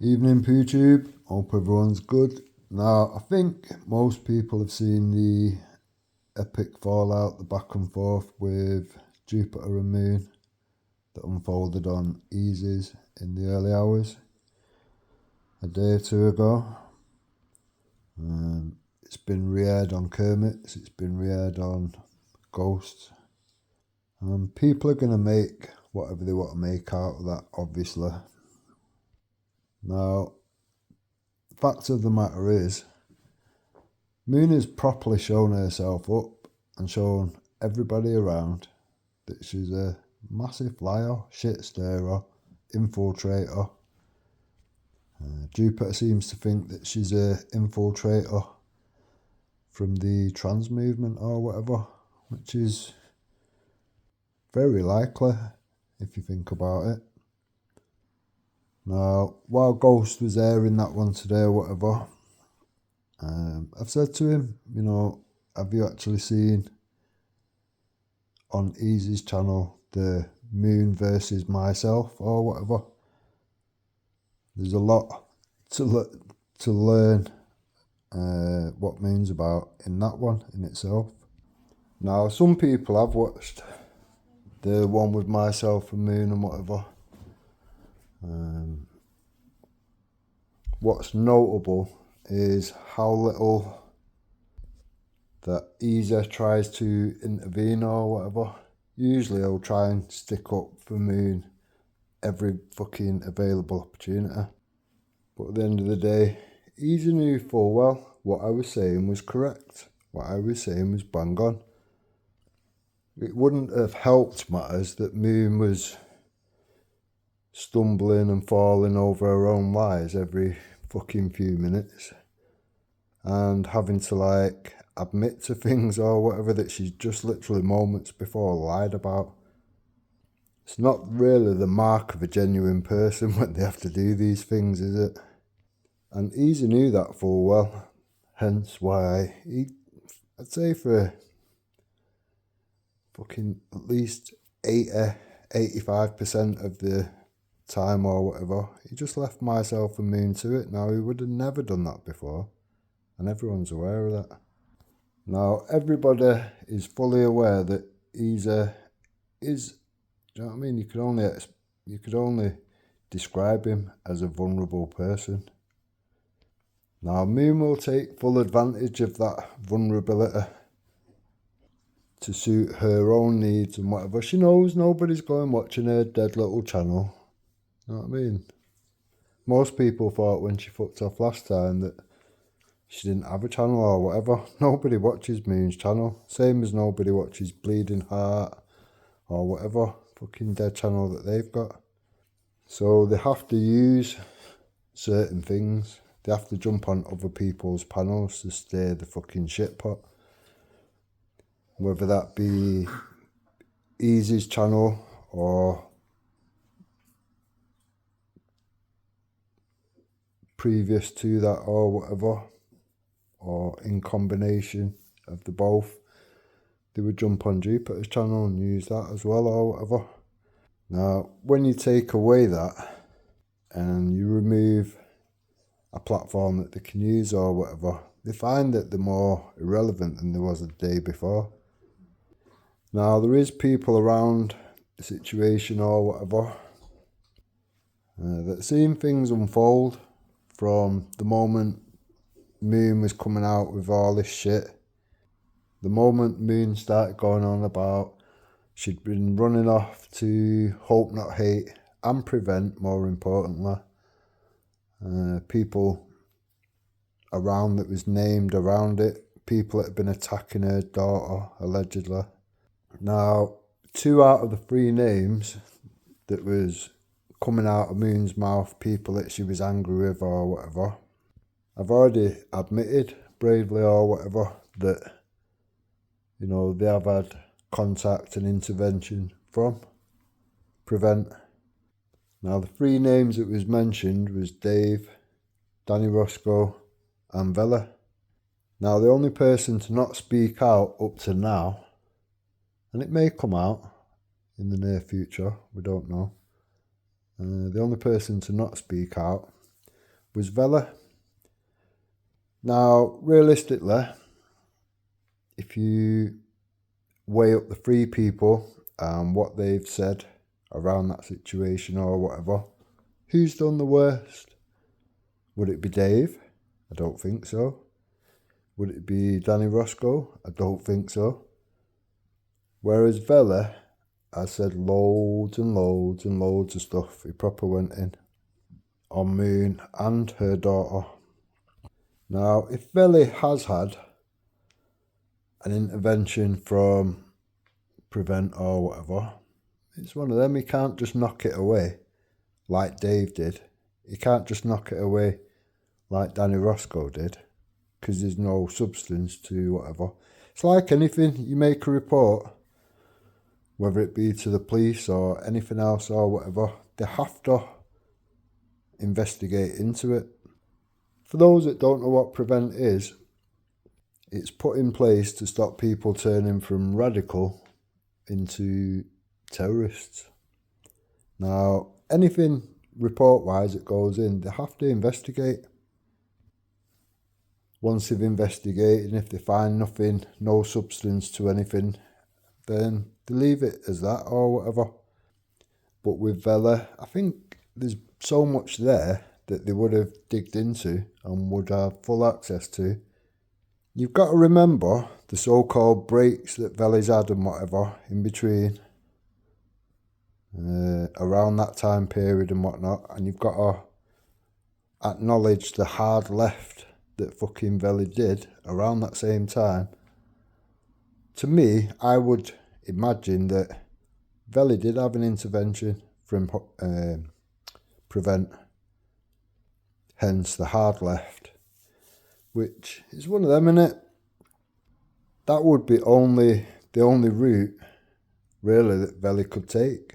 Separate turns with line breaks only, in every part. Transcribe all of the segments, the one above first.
Evening PooTube, hope everyone's good. Now, I think most people have seen the epic fallout, the back and forth with Jupiter and Moon that unfolded on Easy's in the early hours a day or two ago. It's been re-aired on Kermit's, it's been re-aired on Ghosts. People are going to make whatever they want to make out of that, obviously. Now, the fact of the matter is, Moon has properly shown herself up and shown everybody around that she's a massive liar, shit stirrer, infiltrator. Jupiter seems to think that she's a infiltrator from the trans movement or whatever, which is very likely if you think about it. Now, while Ghost was airing that one today or whatever, I've said to him, have you actually seen on Easy's channel the Moon versus myself or whatever? There's a lot to learn what Moon's about in that one in itself. Now, some people have watched the one with myself and Moon and whatever. What's notable is how little that Easy tries to intervene or whatever. Usually he'll try and stick up for Moon every fucking available opportunity. But at the end of the day, Easy knew full well what I was saying was correct. What I was saying was bang on. It wouldn't have helped matters that Moon was stumbling and falling over her own lies every fucking few minutes and having to admit to things or whatever that she's just literally moments before lied about. It's not really the mark of a genuine person when they have to do these things, is it? And Easy knew that full well, hence why I'd say for fucking at least 85% of the time or whatever, he just left myself and Moon to it. Now, he would have never done that before, and everyone's aware of that. Now, everybody is fully aware that Easy is, do you know what I mean? You could only describe him as a vulnerable person. Now, Moon will take full advantage of that vulnerability to suit her own needs and whatever. She knows nobody's going watching her dead little channel. You know what I mean? Most people thought when she fucked off last time that she didn't have a channel or whatever. Nobody watches Moon's channel. Same as nobody watches Bleeding Heart or whatever fucking dead channel that they've got. So they have to use certain things. They have to jump on other people's panels to stay the fucking shit pot. Whether that be Easy's channel or previous to that or whatever, or in combination of the both, they would jump on Jupiter's channel and use that as well or whatever. Now, when you take away that and you remove a platform that they can use or whatever, they find that they're more irrelevant than they was the day before. Now, there is people around the situation or whatever that seen things unfold from the moment Moon was coming out with all this shit. The moment Moon started going on about she'd been running off to Hope Not Hate and Prevent, more importantly. People around that was named around it. People that had been attacking her daughter, allegedly. Now, 2 out of the 3 names that was coming out of Moon's mouth, people that she was angry with or whatever, I've already admitted, bravely or whatever, that, they have had contact and intervention from Prevent. Now, the 3 names that was mentioned was Dave, Danny Roscoe and Vela. Now, the only person to not speak out up to now, and it may come out in the near future, we don't know. The only person to not speak out was Vela. Now, realistically, if you weigh up the three people and what they've said around that situation or whatever, who's done the worst? Would it be Dave? I don't think so. Would it be Danny Roscoe? I don't think so. Whereas Vela, I said loads and loads and loads of stuff. He proper went in on Moon and her daughter. Now, if Vela has had an intervention from Prevent or whatever, it's one of them. He can't just knock it away like Dave did. He can't just knock it away like Danny Roscoe did, because there's no substance to whatever. It's like anything. You make a report, whether it be to the police or anything else or whatever, they have to investigate into it. For those that don't know what Prevent is, it's put in place to stop people turning from radical into terrorists. Now, anything report-wise that goes in, they have to investigate. Once they've investigated, and if they find nothing, no substance to anything, then they leave it as that or whatever. But with Vela, I think there's so much there that they would have digged into and would have full access to. You've got to remember the so-called breaks that Vela's had and whatever in between, around that time period and whatnot, and you've got to acknowledge the hard left that fucking Vela did around that same time. To me, I would imagine that Vela did have an intervention from Prevent, hence the hard left, which is one of them, innit? That would be the only route, really, that Vela could take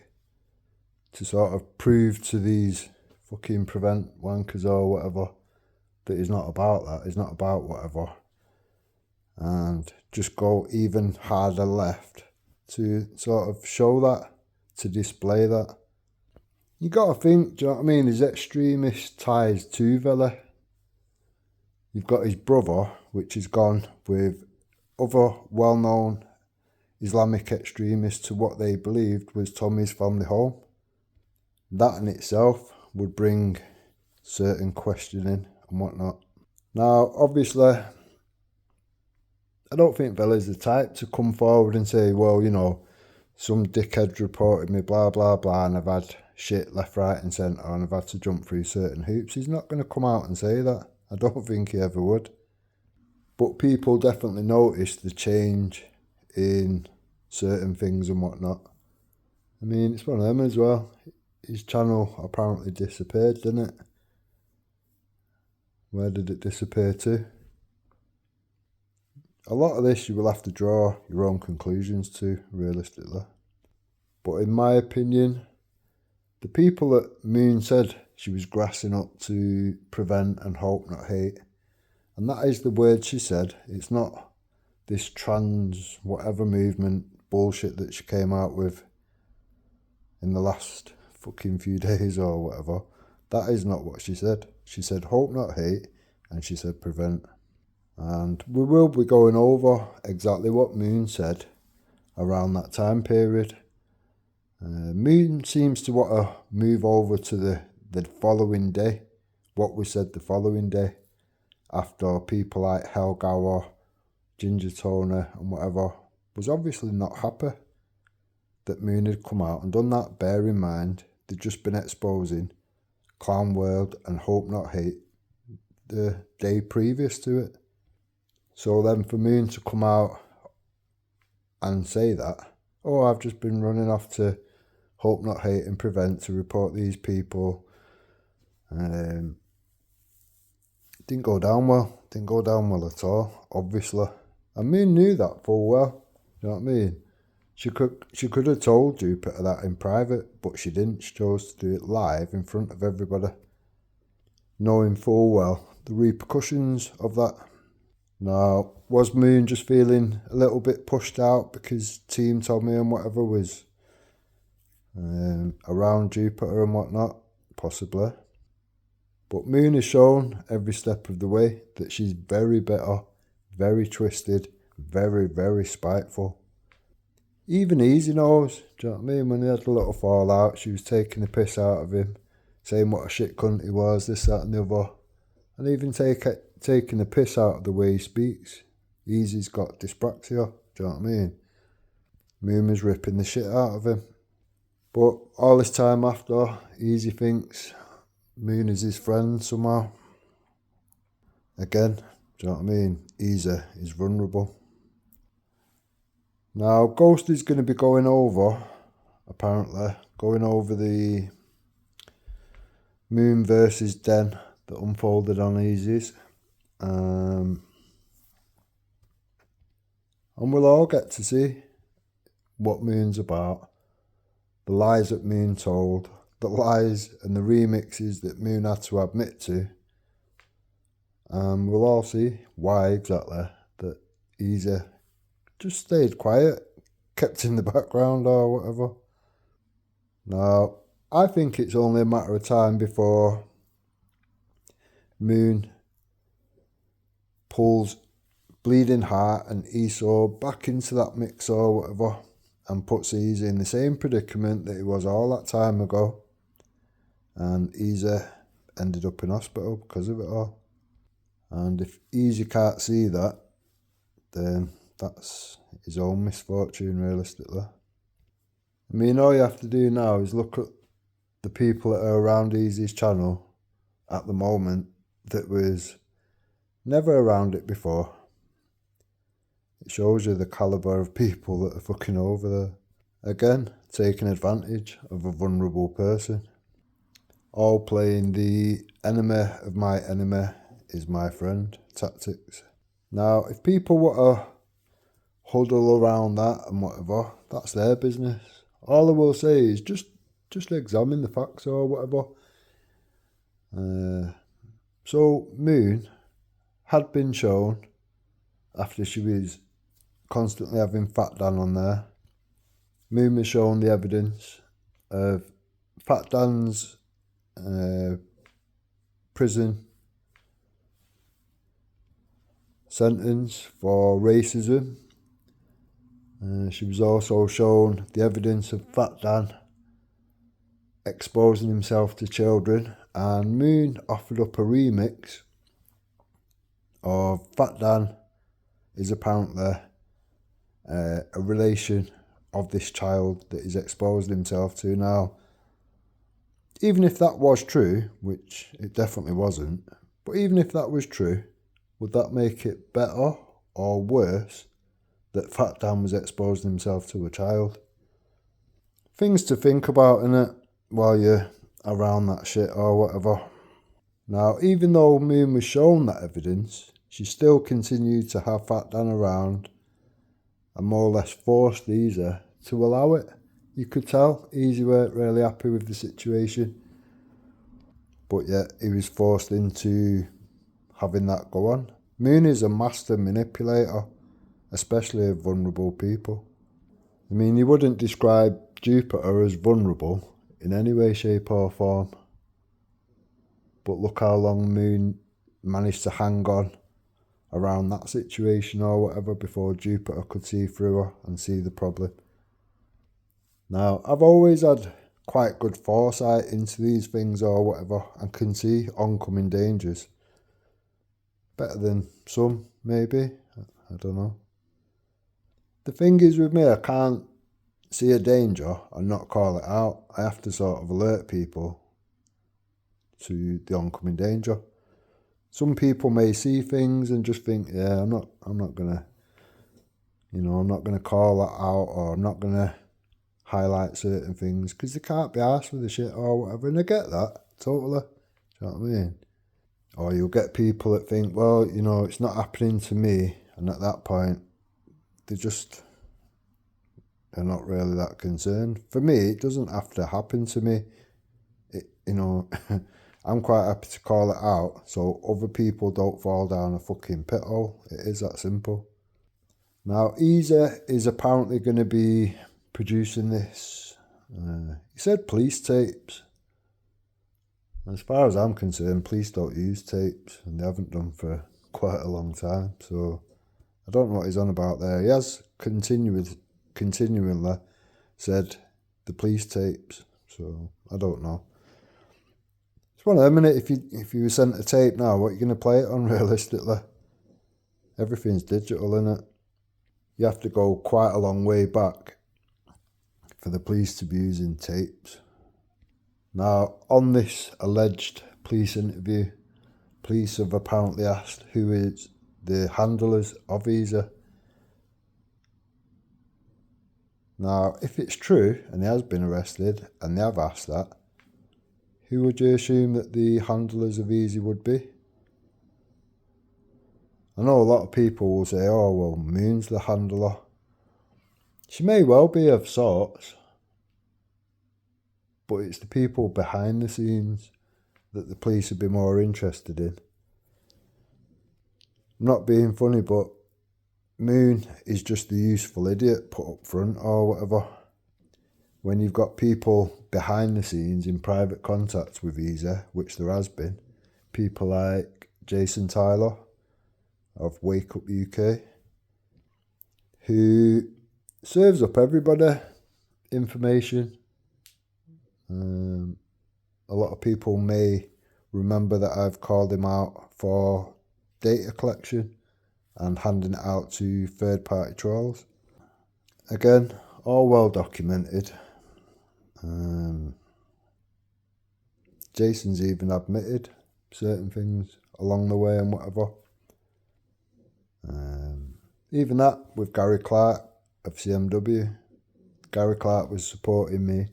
to sort of prove to these fucking Prevent wankers or whatever that he's not about that, he's not about whatever, and just go even harder left to sort of show that, to display that. You got to think, do you know what I mean, there's extremist ties to Vela. You've got his brother, which has gone with other well-known Islamic extremists to what they believed was Tommy's family home. That in itself would bring certain questioning and whatnot. Now, obviously, I don't think Vela's the type to come forward and say, well, you know, some dickhead reported me, blah, blah, blah, and I've had shit left, right and centre and I've had to jump through certain hoops. He's not going to come out and say that. I don't think he ever would. But people definitely noticed the change in certain things and whatnot. I mean, it's one of them as well. His channel apparently disappeared, didn't it? Where did it disappear to? A lot of this you will have to draw your own conclusions to, realistically. But in my opinion, the people that Moon said she was grassing up to prevent and hope, not hate, and that is the word she said. It's not this trans whatever movement bullshit that she came out with in the last fucking few days or whatever. That is not what she said. She said hope, not hate, and she said prevent. And we will be going over exactly what Moon said around that time period. Moon seems to want to move over to the following day, what we said the following day, after people like Helgower, Ginger Toner and whatever was obviously not happy that Moon had come out and done that. Bear in mind, they'd just been exposing Clown World and Hope Not Hate the day previous to it. So then for Moon to come out and say that, oh, I've just been running off to Hope Not Hate and Prevent to report these people, didn't go down well. Didn't go down well at all, obviously. And Moon knew that full well. You know what I mean? She could have told Jupiter that in private, but she didn't. She chose to do it live in front of everybody, knowing full well the repercussions of that. Now, was Moon just feeling a little bit pushed out because Team Tommy and whatever was around Jupiter and whatnot? Possibly. But Moon has shown every step of the way that she's very bitter, very twisted, very, very spiteful. Even Easy knows, do you know what I mean? When they had a little fallout, she was taking the piss out of him, saying what a shit cunt he was, this, that and the other. And even taking the piss out of the way he speaks. Easy's got dyspraxia, do you know what I mean? Moon was ripping the shit out of him. But all this time after, Easy thinks Moon is his friend somehow. Again, do you know what I mean? Easy is vulnerable. Now, Ghost is going to be going over the Moon versus Den that unfolded on Easy's. And we'll all get to see what Moon's about. The lies that Moon told, the lies and the remixes that Moon had to admit to. And we'll all see why exactly that Easy just stayed quiet, kept in the background or whatever. Now, I think it's only a matter of time before Moon pulls Bleeding Heart and Esau back into that mix or whatever and puts Easy in the same predicament that he was all that time ago. And Easy ended up in hospital because of it all. And if Easy can't see that, then that's his own misfortune, realistically. I mean, all you have to do now is look at the people that are around Easy's channel at the moment that was never around it before. It shows you the calibre of people that are fucking over there. Again, taking advantage of a vulnerable person. All playing the enemy of my enemy is my friend tactics. Now, if people want to huddle around that and whatever, that's their business. All I will say is just examine the facts or whatever. So Moon had been shown after she was constantly having Fat Dan on there. Moon was shown the evidence of Fat Dan's prison sentence for racism. She was also shown the evidence of Fat Dan exposing himself to children, and Moon offered up a remix of Fat Dan is apparently a relation of this child that he's exposed himself to. Now, even if that was true, which it definitely wasn't, but even if that was true, would that make it better or worse that Fat Dan was exposing himself to a child? Things to think about, innit, while you're around that shit or whatever. Now, even though Moon was shown that evidence, she still continued to have Fat Dan around and more or less forced Easy to allow it. You could tell Easy weren't really happy with the situation, but yet he was forced into having that go on. Moon is a master manipulator, especially of vulnerable people. I mean, you wouldn't describe Jupiter as vulnerable in any way, shape or form. But look how long Moon managed to hang on around that situation or whatever before Jupiter could see through her and see the problem. Now, I've always had quite good foresight into these things or whatever and can see oncoming dangers. Better than some, maybe. I don't know. The thing is with me, I can't see a danger and not call it out. I have to sort of alert people to the oncoming danger. Some people may see things and just think, yeah, I'm not gonna, I'm not gonna call that out, or I'm not gonna highlight certain things because they can't be arsed with the shit or whatever. And I get that, totally. Do you know what I mean? Or you'll get people that think, well, it's not happening to me, and at that point, they're not really that concerned. For me, it doesn't have to happen to me. I'm quite happy to call it out so other people don't fall down a fucking pit hole. It is that simple. Now, Easy is apparently going to be producing this. He said police tapes. As far as I'm concerned, police don't use tapes, and they haven't done for quite a long time. So I don't know what he's on about there. He has continually said the police tapes, so I don't know. It's one of them, innit? If you were sent a tape now, what are you going to play it on realistically? Everything's digital, innit? You have to go quite a long way back for the police to be using tapes. Now, on this alleged police interview, police have apparently asked who is the handlers of Visa. Now, if it's true, and he has been arrested, and they have asked that, who would you assume that the handlers of Easy would be? I know a lot of people will say, oh, well, Moon's the handler. She may well be of sorts, but it's the people behind the scenes that the police would be more interested in. I'm not being funny, but Moon is just the useful idiot put up front or whatever. When you've got people behind the scenes in private contact with Visa, which there has been, people like Jason Tyler of Wake Up UK, who serves up everybody information. A lot of people may remember that I've called him out for data collection and handing it out to third-party trolls. Again, all well documented. Jason's even admitted certain things along the way and whatever. Even that with Gary Clark of CMW. Gary Clark was supporting me,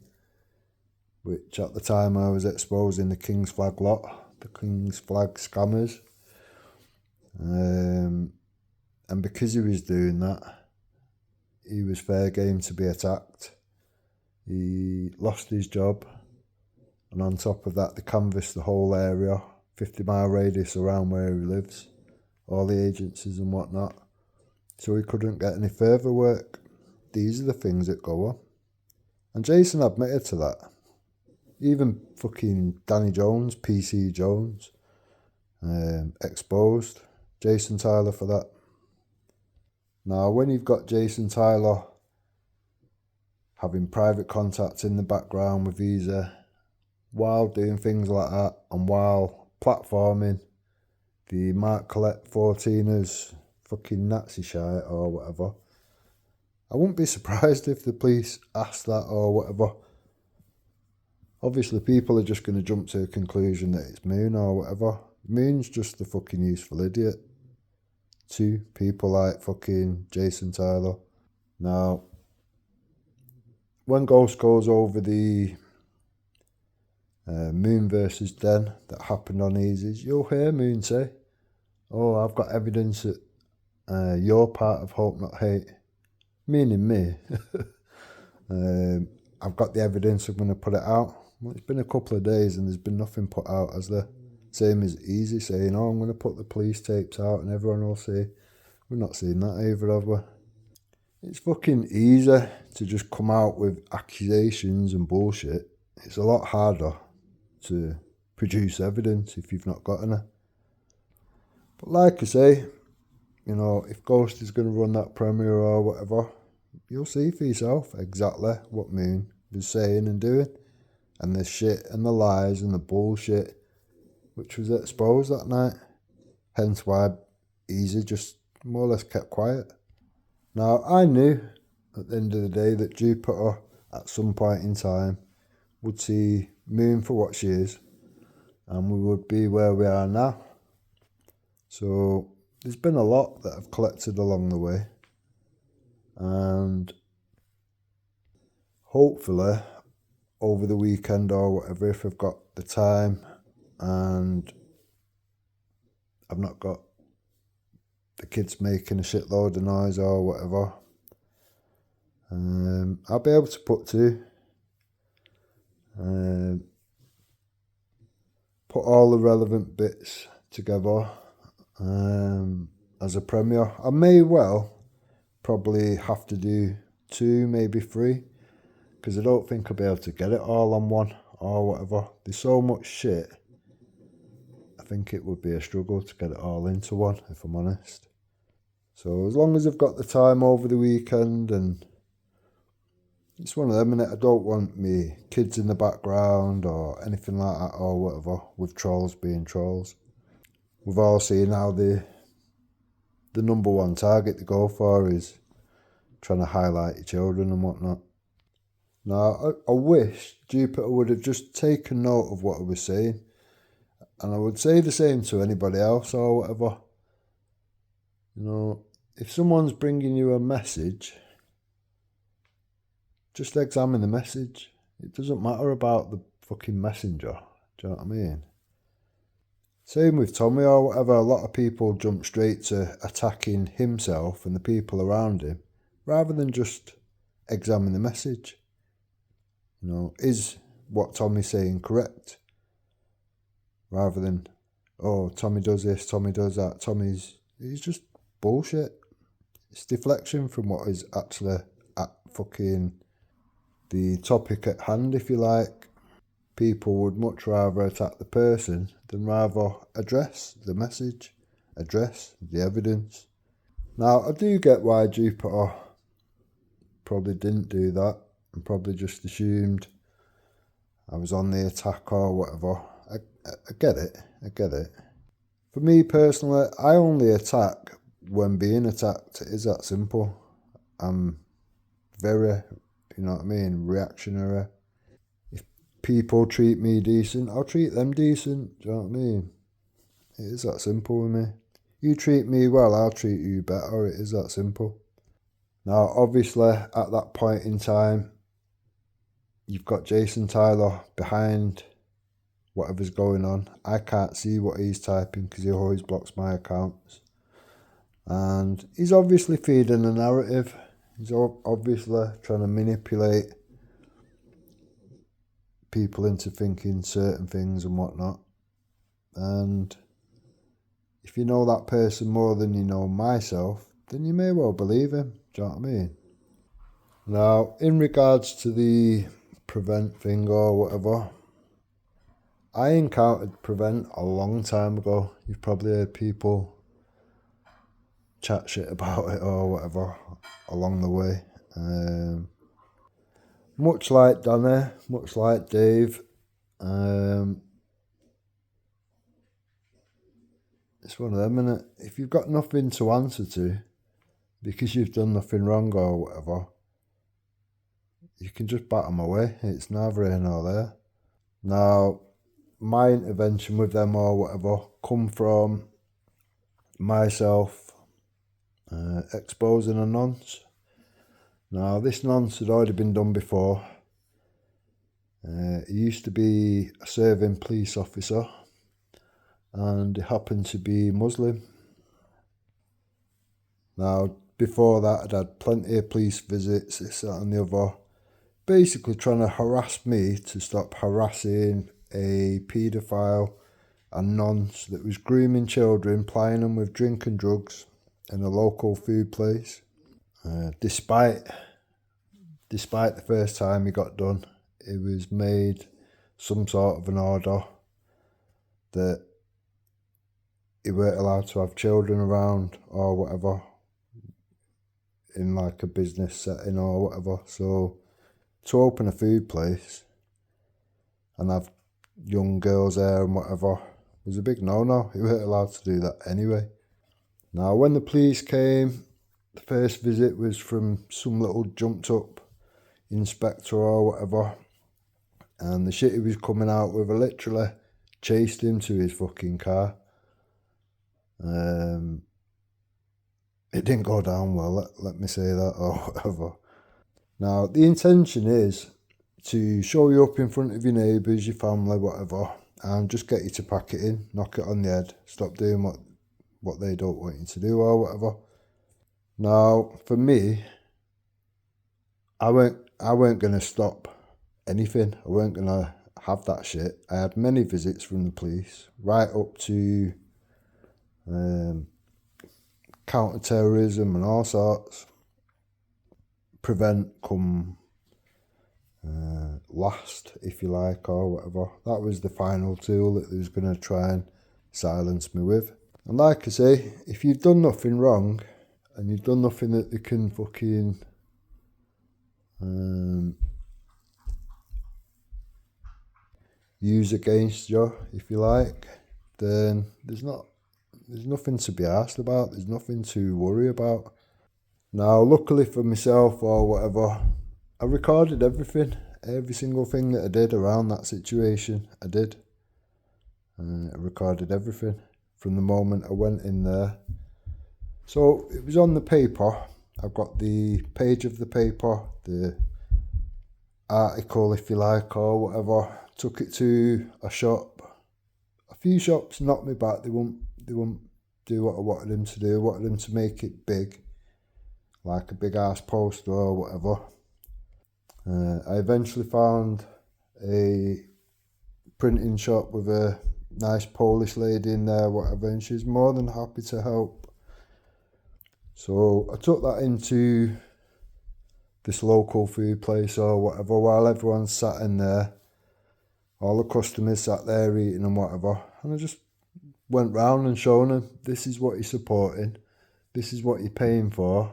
which at the time I was exposing the King's Flag lot, the King's Flag scammers. And because he was doing that, he was fair game to be attacked. He lost his job, and on top of that, they canvassed the whole area, 50-mile radius around where he lives, all the agencies and whatnot, so he couldn't get any further work. These are the things that go on. And Jason admitted to that. Even fucking Danny Jones, PC Jones, exposed Jason Tyler for that. Now, when you've got Jason Tyler having private contacts in the background with Visa, while doing things like that, and while platforming the Mark Collette 14ers fucking Nazi shite or whatever, I wouldn't be surprised if the police asked that or whatever. Obviously, people are just going to jump to a conclusion that it's Moon or whatever. Moon's just the fucking useful idiot to people like fucking Jason Tyler. Now, when Ghost goes over the Moon versus Den that happened on Easy's, you'll hear Moon say, oh, I've got evidence that you're part of Hope Not Hate, meaning me. I've got the evidence, I'm going to put it out. Well, it's been a couple of days and there's been nothing put out, has there? Same as Easy saying, oh, I'm going to put the police tapes out, and everyone will say, we've not seen that either, have we? It's fucking easy to just come out with accusations and bullshit. It's a lot harder to produce evidence if you've not got any. But like I say, you know, if Ghost is going to run that premiere or whatever, you'll see for yourself exactly what Moon was saying and doing, and the shit and the lies and the bullshit which was exposed that night. Hence why Easy just more or less kept quiet. Now, I knew at the end of the day that Jupiter at some point in time would see Moon for what she is, and we would be where we are now. So there's been a lot that I've collected along the way, and hopefully over the weekend or whatever, if I've got the time and I've not got the kids making a shitload of noise or whatever, I'll be able to put put all the relevant bits together as a premiere. I may well probably have to do 2, maybe 3, because I don't think I'll be able to get it all on one or whatever. There's so much shit I think it would be a struggle to get it all into one, if I'm honest. So as long as I've got the time over the weekend, and it's one of them, innit? I don't want me kids in the background or anything like that or whatever, with trolls being trolls. We've all seen how the number one target to go for is trying to highlight your children and whatnot. Now, I wish Jupiter would have just taken note of what I was saying, and I would say the same to anybody else or whatever. You know, if someone's bringing you a message, just examine the message. It doesn't matter about the fucking messenger. Do you know what I mean? Same with Tommy or whatever. A lot of people jump straight to attacking himself and the people around him rather than just examine the message. You know, is what Tommy's saying correct? Rather than, oh, Tommy does this, Tommy does that. He's just bullshit. It's deflection from what is actually at fucking the topic at hand, if you like. People would much rather attack the person than rather address the message, address the evidence. Now, I do get why Jupiter probably didn't do that and probably just assumed I was on the attack or whatever. I get it. For me personally, I only attack when being attacked. It is that simple. I'm very, you know what I mean, reactionary. If people treat me decent, I'll treat them decent. Do you know what I mean? It is that simple with me. You treat me well, I'll treat you better. It is that simple. Now, obviously, at that point in time, you've got Jason Tyler behind whatever's going on. I can't see what he's typing because he always blocks my accounts. And he's obviously feeding a narrative. He's obviously trying to manipulate people into thinking certain things and whatnot. And if you know that person more than you know myself, then you may well believe him. Do you know what I mean? Now, in regards to the Prevent thing or whatever, I encountered Prevent a long time ago. You've probably heard people chat shit about it or whatever along the way. Much like Danny, much like Dave, it's one of them, innit? If you've got nothing to answer to because you've done nothing wrong or whatever, you can just bat them away. It's neither here nor there. Now, my intervention with them or whatever come from myself exposing a nonce. Now, this nonce had already been done before. He used to be a serving police officer and he happened to be Muslim. Now, before that, I'd had plenty of police visits, this, that and the other, basically trying to harass me to stop harassing a paedophile and nonce that was grooming children, plying them with drink and drugs in a local food place. Despite the first time he got done, it was made some sort of an order that he weren't allowed to have children around or whatever in like a business setting or whatever. So to open a food place and have young girls there and whatever was a big no-no. He weren't allowed to do that anyway. Now, when the police came, the first visit was from some little jumped up inspector or whatever, and the shit he was coming out with, I literally chased him to his fucking car. It didn't go down well, let me say that, or whatever. Now, the intention is to show you up in front of your neighbours, your family, whatever, and just get you to pack it in, knock it on the head, stop doing what they don't want you to do or whatever. Now, for me, I weren't going to stop anything. I weren't going to have that shit. I had many visits from the police, right up to counter-terrorism and all sorts. Prevent come last, if you like, or whatever. That was the final tool that they was going to try and silence me with. And like I say, if you've done nothing wrong and you've done nothing that they can fucking use against you, if you like, then there's nothing to be asked about. There's nothing to worry about. Now, luckily for myself or whatever, I recorded everything. Every single thing that I did around that situation, I did. I recorded everything from the moment I went in there. So it was on the paper. I've got the page of the paper, the article, if you like, or whatever. Took it to a shop. A few shops knocked me back. They wouldn't do what I wanted them to do. I wanted them to make it big, like a big ass poster or whatever. I eventually found a printing shop with a nice Polish lady in there, whatever, and she's more than happy to help. So I took that into this local food place or whatever, while everyone's sat in there, all the customers sat there eating and whatever, and I just went round and shown them, this is what you're supporting, this is what you're paying for.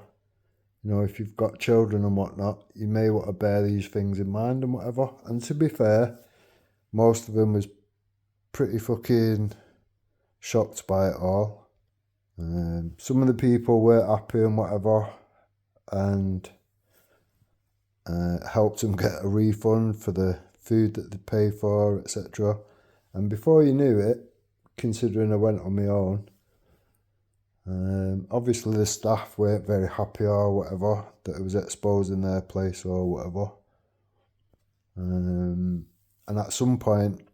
You know, if you've got children and whatnot, you may want to bear these things in mind and whatever. And to be fair, most of them was pretty fucking shocked by it all. Some of the people were happy and whatever, and helped them get a refund for the food that they pay for, etc. And before you knew it, considering I went on my own, obviously the staff weren't very happy or whatever that it was exposing their place or whatever. And at some point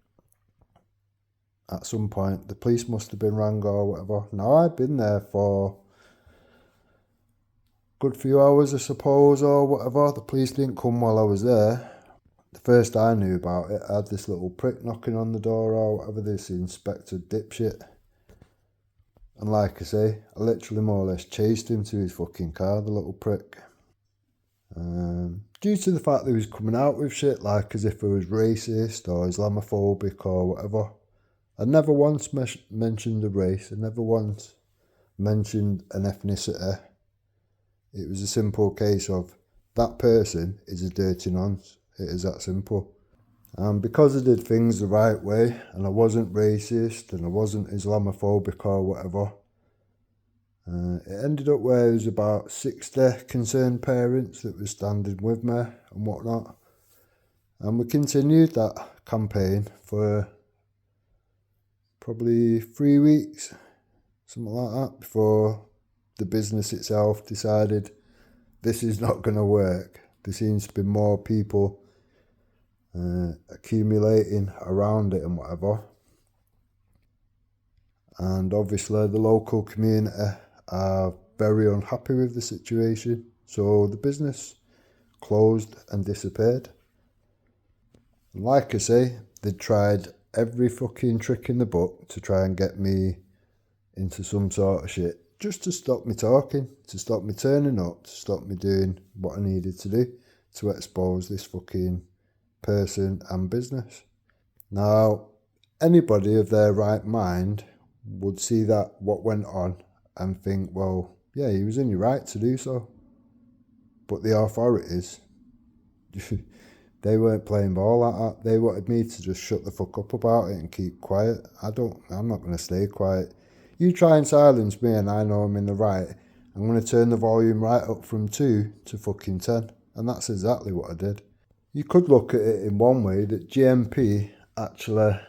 the police must have been rang or whatever. Now I'd been there for a good few hours, I suppose, or whatever. The police didn't come while I was there. The first I knew about it, I had this little prick knocking on the door or whatever, this inspector dipshit. And like I say, I literally more or less chased him to his fucking car, the little prick. Due to the fact that he was coming out with shit like as if he was racist or Islamophobic or whatever. I never once mentioned a race. I never once mentioned an ethnicity. It was a simple case of that person is a dirty nonce. It is that simple. And because I did things the right way and I wasn't racist and I wasn't Islamophobic or whatever, it ended up where there was about 60 concerned parents that were standing with me and whatnot. And we continued that campaign for probably 3 weeks, something like that, before the business itself decided this is not going to work. There seems to be more people accumulating around it and whatever. And obviously the local community are very unhappy with the situation. So the business closed and disappeared. And like I say, they tried every fucking trick in the book to try and get me into some sort of shit, just to stop me talking, to stop me turning up, to stop me doing what I needed to do to expose this fucking person and business. Now, anybody of their right mind would see that what went on and think, well, yeah, he was in your right to do so. But the authorities, they weren't playing ball like that. They wanted me to just shut the fuck up about it and keep quiet. I'm not going to stay quiet. You try and silence me and I know I'm in the right, I'm going to turn the volume right up from 2 to fucking 10. And that's exactly what I did. You could look at it in one way that GMP actually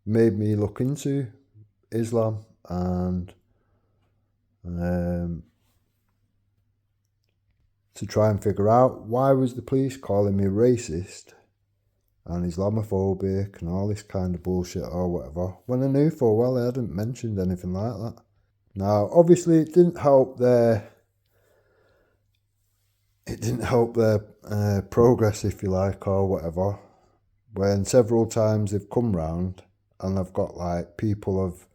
made me look into Islam and to try and figure out why was the police calling me racist and Islamophobic and all this kind of bullshit or whatever, when I knew full well I hadn't mentioned anything like that. Now, obviously, it didn't help their progress, if you like, or whatever, when several times they've come round and I've got like people of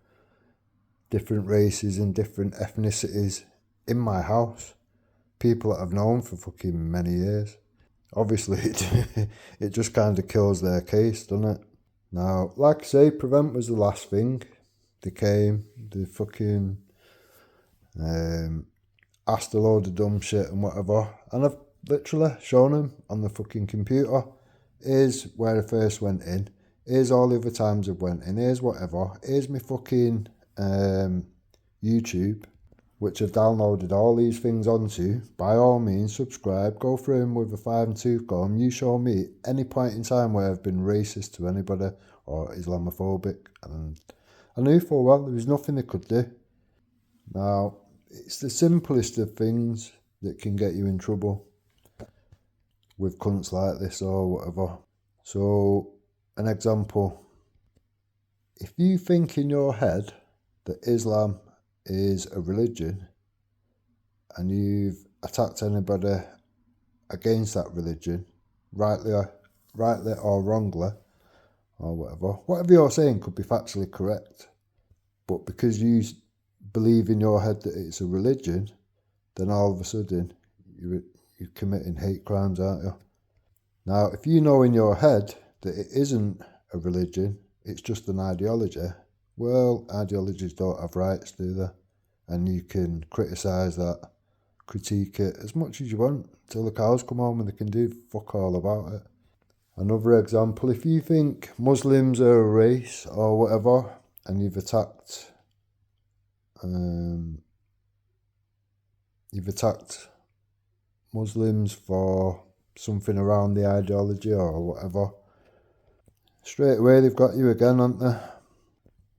different races and different ethnicities in my house, people that I've known for fucking many years. Obviously, it just kind of kills their case, doesn't it? Now, like I say, prevent was the last thing. They came, they fucking asked a load of dumb shit and whatever, and I've literally shown them on the fucking computer. Here's where I first went in. Here's all the other times I've went in. Here's whatever. Here's my fucking YouTube, which I've downloaded all these things onto. By all means, subscribe. Go through them with a 5 and tooth comb. You show me any point in time where I've been racist to anybody or Islamophobic. And I knew full well there was nothing they could do. Now, it's the simplest of things that can get you in trouble with cunts like this or whatever. So, an example. If you think in your head that Islam is a religion and you've attacked anybody against that religion, rightly or wrongly, or whatever you're saying could be factually correct. But because you believe in your head that it's a religion, then all of a sudden you're committing hate crimes, aren't you? Now, if you know in your head that it isn't a religion, it's just an ideology, well, ideologies don't have rights, do they? And you can criticise that, critique it as much as you want, till the cows come home and they can do fuck all about it. Another example, if you think Muslims are a race or whatever, and you've attacked Muslims for something around the ideology or whatever, straight away they've got you again, haven't they?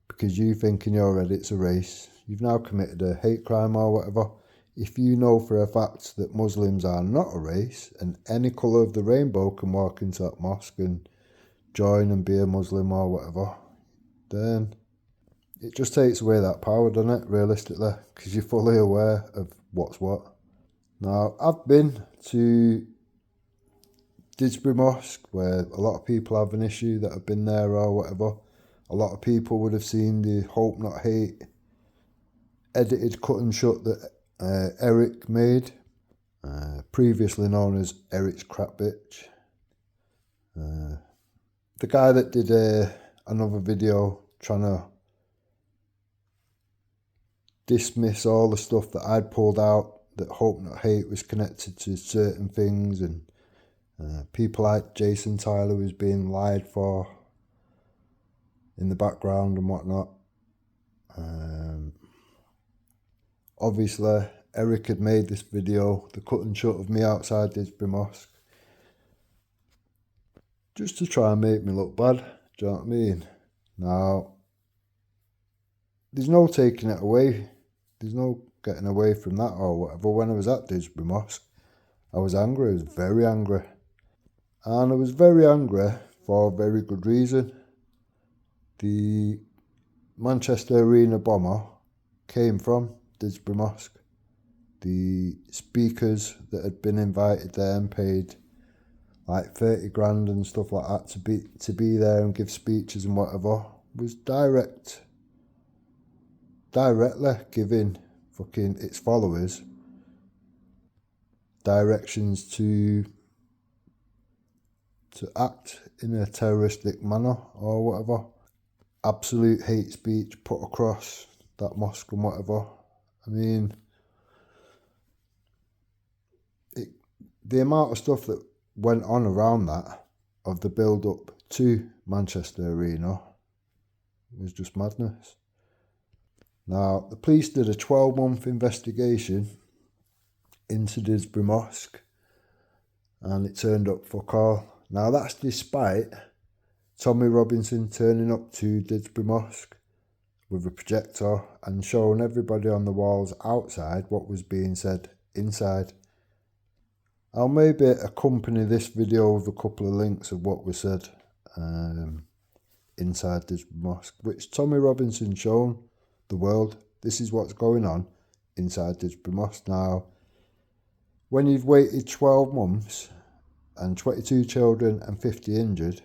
Because you think in your head it's a race. You've now committed a hate crime or whatever. If you know for a fact that Muslims are not a race and any colour of the rainbow can walk into that mosque and join and be a Muslim or whatever, then it just takes away that power, doesn't it, realistically? Because you're fully aware of what's what. Now, I've been to Didsbury Mosque, where a lot of people have an issue that have been there or whatever. A lot of people would have seen the Hope Not Hate edited cut and shut that Eric made, previously known as Eric's Crap Bitch. The guy that did another video trying to dismiss all the stuff that I'd pulled out, that Hope Not Hate was connected to certain things, and people like Jason Tyler was being lied for in the background and whatnot. Obviously, Eric had made this video, the cut and shut of me outside Didsbury Mosque, just to try and make me look bad, do you know what I mean? Now, there's no taking it away, there's no getting away from that or whatever. When I was at Didsbury Mosque, I was angry, I was very angry. And I was very angry for a very good reason. The Manchester Arena bomber came from Didsbury Mosque. The speakers that had been invited there and paid like 30 grand and stuff like that to be there and give speeches and whatever was directly giving fucking its followers directions to act in a terroristic manner or whatever. Absolute hate speech put across that mosque and whatever. I mean, the amount of stuff that went on around that, of the build-up to Manchester Arena, was just madness. Now, the police did a 12-month investigation into Didsbury Mosque, and it turned up fuck all. Now, that's despite Tommy Robinson turning up to Didsbury Mosque with a projector and showing everybody on the walls outside what was being said inside. I'll maybe accompany this video with a couple of links of what was said inside Didsbury Mosque, which Tommy Robinson shown the world. This is what's going on inside Didsbury Mosque. Now, when you've waited 12 months and 22 children and 50 injured,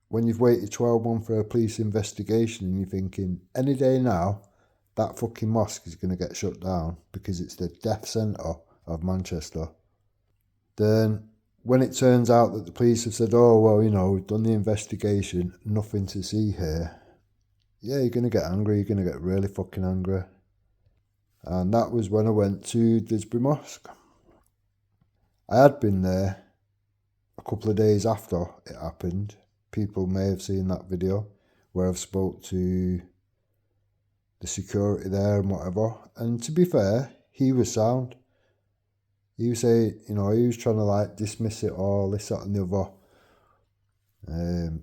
when you've waited 12 months for a police investigation and you're thinking, any day now, that fucking mosque is going to get shut down because it's the death centre of Manchester, then when it turns out that the police have said, oh, well, you know, we've done the investigation, nothing to see here, yeah, you're going to get angry, you're going to get really fucking angry. And that was when I went to Disbury Mosque. I had been there a couple of days after it happened. People may have seen that video where I've spoke to the security there and whatever. And to be fair, he was sound. He was saying, he was trying to like dismiss it all, this, that and the other.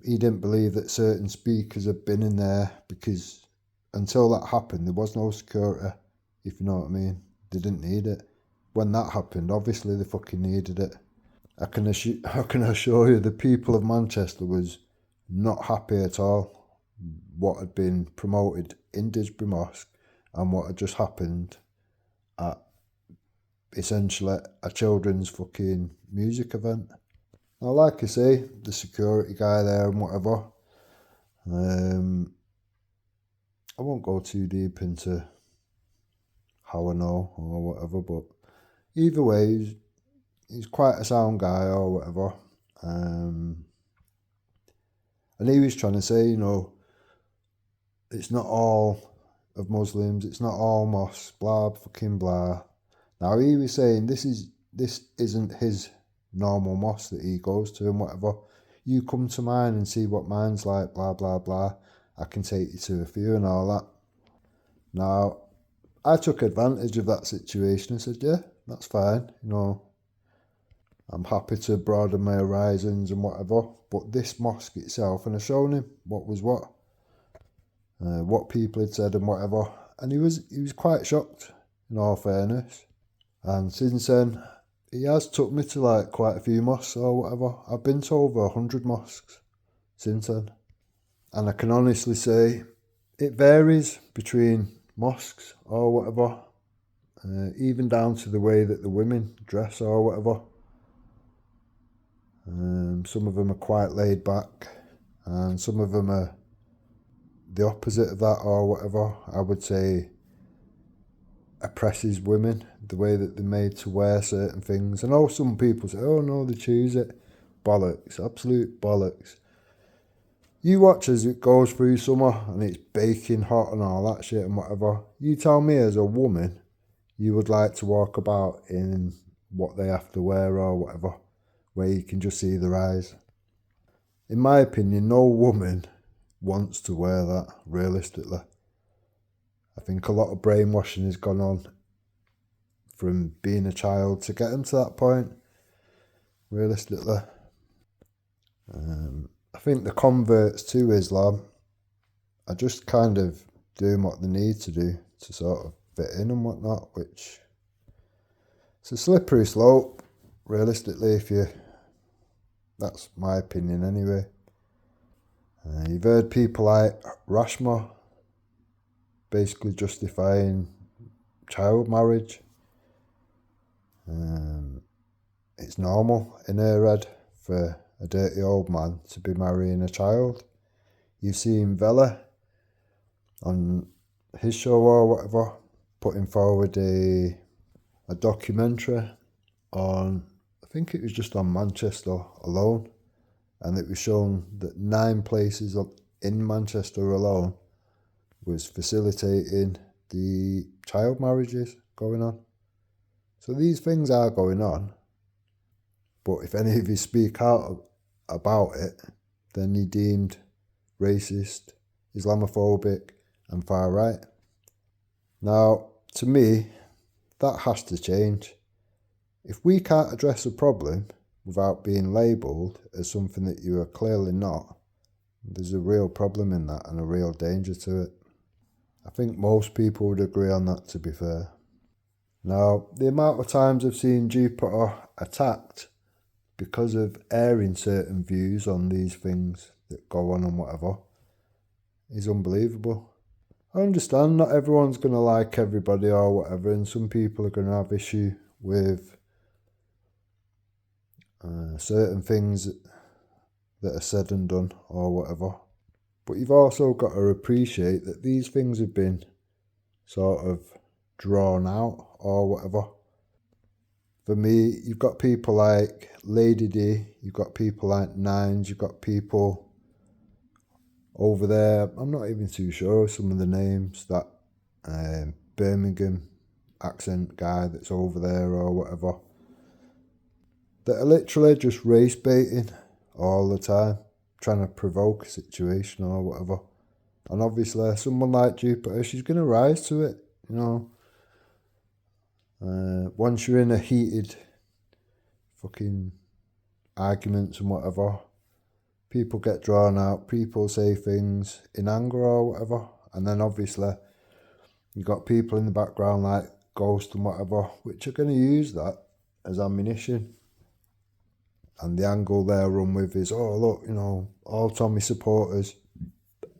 He didn't believe that certain speakers had been in there because until that happened, there was no security, if you know what I mean. They didn't need it. When that happened, obviously they fucking needed it. I can assure you the people of Manchester was not happy at all what had been promoted in Disbury Mosque and what had just happened at essentially a children's fucking music event. Now, like I say, the security guy there and whatever, I won't go too deep into how I know or whatever, but either way, he's quite a sound guy or whatever. And he was trying to say, it's not all of Muslims, it's not all mosques, blah, fucking blah. Now, he was saying this isn't his normal mosque that he goes to and whatever. You come to mine and see what mine's like, blah, blah, blah. I can take you to a few and all that. Now, I took advantage of that situation and said, yeah, that's fine. I'm happy to broaden my horizons and whatever. But this mosque itself, and I showed him what was what people had said and whatever. And he was quite shocked, in all fairness. And since then, he has took me to like quite a few mosques or whatever. I've been to over 100 mosques since then. And I can honestly say it varies between mosques or whatever. Even down to the way that the women dress or whatever. Some of them are quite laid back and some of them are the opposite of that or whatever. I would say oppresses women, the way that they're made to wear certain things. I know some people say, oh no, they choose it. Bollocks, absolute bollocks. You watch as it goes through summer and it's baking hot and all that shit and whatever. You tell me as a woman, you would like to walk about in what they have to wear or whatever, where you can just see their eyes. In my opinion, no woman wants to wear that, realistically. I think a lot of brainwashing has gone on from being a child to get them to that point, realistically. I think the converts to Islam are just kind of doing what they need to do to sort of fit in and whatnot, which it's a slippery slope, realistically, that's my opinion anyway. You've heard people like Rashma basically justifying child marriage. It's normal in her head for a dirty old man to be marrying a child. You've seen Vela on his show or whatever putting forward a documentary on, I think it was just on Manchester alone, and it was shown that 9 places in Manchester alone was facilitating the child marriages going on. So these things are going on, but if any of you speak out about it, then you're deemed racist, Islamophobic and far right. Now, to me, that has to change. If we can't address a problem without being labelled as something that you are clearly not, there's a real problem in that and a real danger to it. I think most people would agree on that, to be fair. Now, the amount of times I've seen Jupiter attacked because of airing certain views on these things that go on and whatever is unbelievable. I understand not everyone's going to like everybody or whatever, and some people are going to have issue with certain things that are said and done or whatever. But you've also got to appreciate that these things have been sort of drawn out or whatever. For me, you've got people like Lady D, you've got people like Nines, you've got people over there. I'm not even too sure some of the names, that Birmingham accent guy that's over there or whatever, that are literally just race baiting all the time, trying to provoke a situation or whatever. And obviously someone like Jupiter, she's going to rise to it, you know. Once you're in a heated fucking arguments and whatever, people get drawn out, people say things in anger or whatever, and then obviously you got people in the background like Ghost and whatever, which are going to use that as ammunition. And the angle they'll run with is, oh look, you know, all Tommy supporters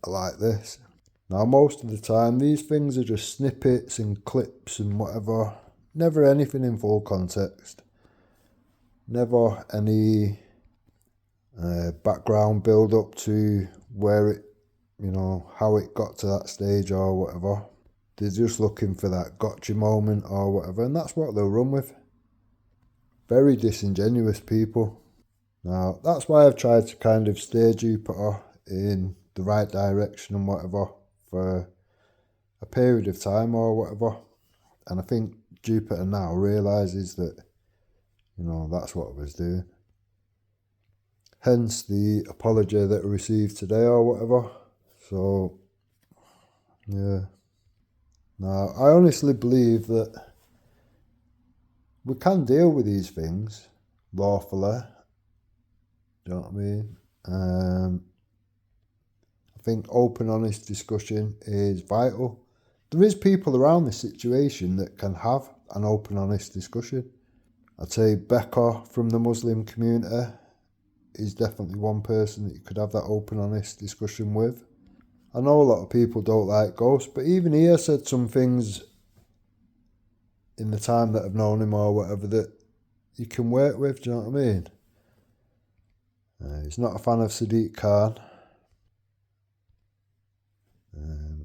are like this. Now most of the time these things are just snippets and clips and whatever, never anything in full context, never any background build up to where it, you know, how it got to that stage or whatever. They're just looking for that gotcha moment or whatever, and that's what they'll run with. Very disingenuous people. Now that's why I've tried to kind of steer Jupiter in the right direction and whatever for a period of time or whatever, and I think Jupiter now realises that, you know, that's what I was doing. Hence the apology that I received today or whatever. So, yeah. Now, I honestly believe that we can deal with these things lawfully. Do you know what I mean? I think open, honest discussion is vital. There is people around this situation that can have an open, honest discussion. I'd say Becca from the Muslim community is definitely one person that you could have that open, honest discussion with. I know a lot of people don't like Ghost, but even he has said some things in the time that I've known him or whatever that you can work with, do you know what I mean? He's not a fan of Sadiq Khan.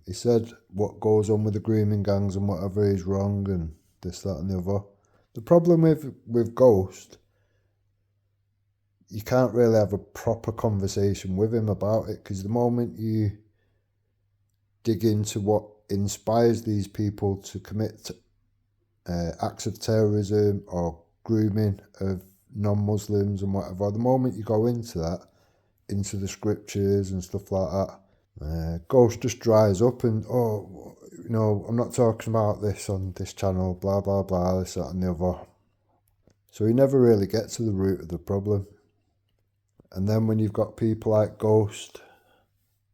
He said what goes on with the grooming gangs and whatever is wrong and this, that and the other. The problem with Ghost, you can't really have a proper conversation with him about it, because the moment you dig into what inspires these people to commit acts of terrorism or grooming of non-Muslims and whatever, the moment you go into that, into the scriptures and stuff like that, Ghost just dries up and, oh, you know, I'm not talking about this on this channel, blah, blah, blah, this, that and the other. So he never really gets to the root of the problem. And then when you've got people like Ghost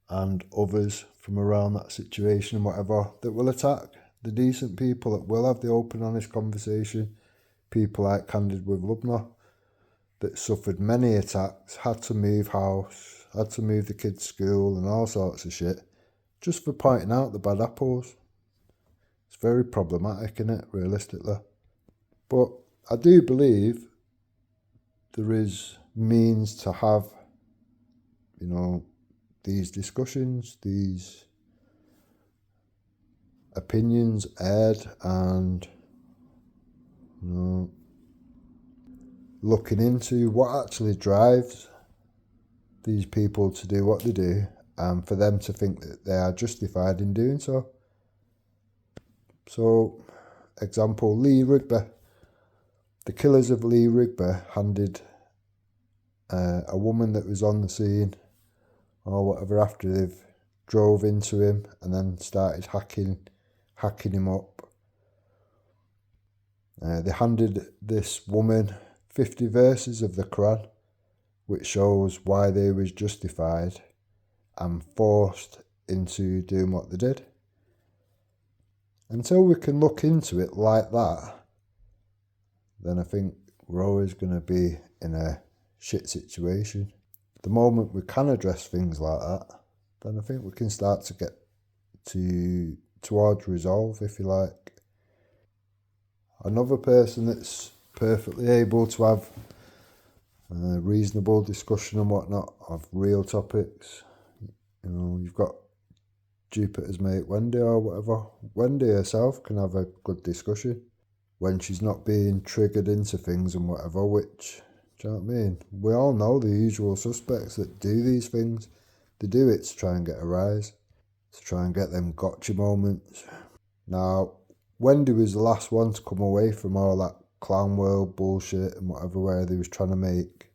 and others from around that situation and whatever that will attack the decent people, that will have the open, honest conversation, people like Candid with Lubna, that suffered many attacks, had to move house, had to move the kids' school and all sorts of shit, just for pointing out the bad apples. It's very problematic, isn't it, realistically? But I do believe there is means to have, you know, these discussions, these opinions aired, and, you know, looking into what actually drives these people to do what they do, and for them to think that they are justified in doing so. So, example, Lee Rigby. The killers of Lee Rigby handed a woman that was on the scene or whatever after they've drove into him and then started hacking him up. They handed this woman 50 verses of the Quran, which shows why they was justified and forced into doing what they did. Until we can look into it like that, then I think we're always going to be in a shit situation. The moment we can address things like that, then I think we can start to get towards resolve, if you like. Another person that's perfectly able to have reasonable discussion and whatnot of real topics, you know, you've got Jupiter's mate Wendy or whatever. Wendy herself can have a good discussion when she's not being triggered into things and whatever, which, do you know what I mean? We all know the usual suspects that do these things. They do it to try and get a rise, to try and get them gotcha moments. Now, Wendy was the last one to come away from all that clown world bullshit and whatever where they was trying to make.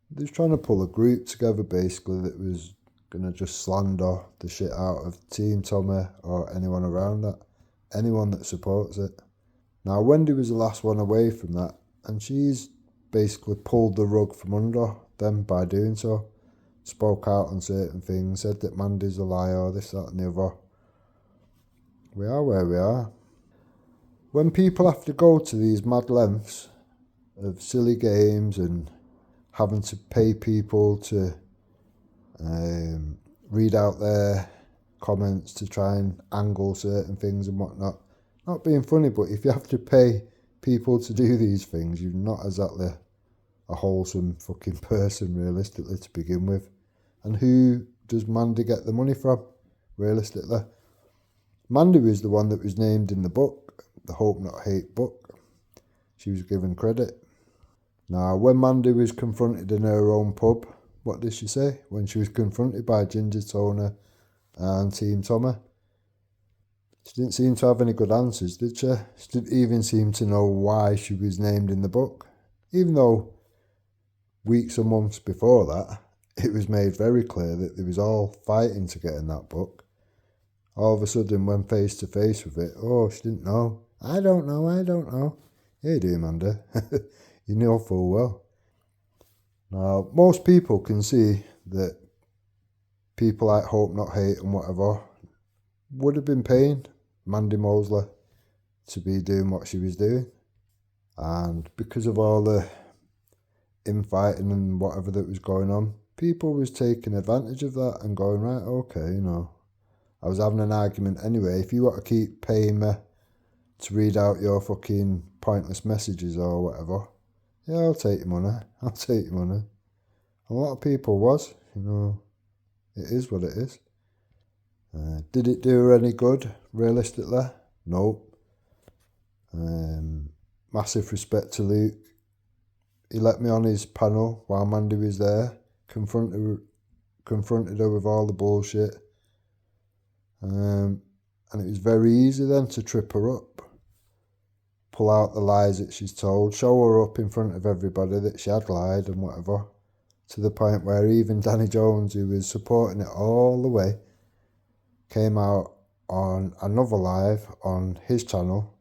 They was trying to pull a group together basically that was going to just slander the shit out of Team Tommy or anyone around that. Anyone that supports it. Now, Wendy was the last one away from that, and she's basically pulled the rug from under them by doing so. Spoke out on certain things, said that Mandy's a liar, this, that and the other. We are where we are. When people have to go to these mad lengths of silly games and having to pay people to read out their comments to try and angle certain things and whatnot. Not being funny, but if you have to pay people to do these things, you're not exactly a wholesome fucking person, realistically, to begin with. And who does Mandy get the money from, realistically? Mandy was the one that was named in the book, the Hope Not Hate book. She was given credit. Now, when Mandy was confronted in her own pub, what did she say? When she was confronted by Ginger, Tony and Team Tommy. She didn't seem to have any good answers, did she? She didn't even seem to know why she was named in the book. Even though weeks and months before that, it was made very clear that they was all fighting to get in that book. All of a sudden, when face to face with it, oh, she didn't know. I don't know. Yeah, you do, Amanda. You know full well. Now, most people can see that people like Hope Not Hate and whatever would have been paying Mandy Mosley to be doing what she was doing. And because of all the infighting and whatever that was going on, people was taking advantage of that and going, right, okay, I was having an argument anyway. If you want to keep paying me to read out your fucking pointless messages or whatever, yeah, I'll take your money. A lot of people was, it is what it is. Did it do her any good, realistically? Nope. Massive respect to Luke. He let me on his panel while Mandy was there, confronted her with all the bullshit. And it was very easy then to trip her up, pull out the lies that she's told, show her up in front of everybody that she had lied and whatever, to the point where even Danny Jones, who was supporting it all the way, came out on another live on his channel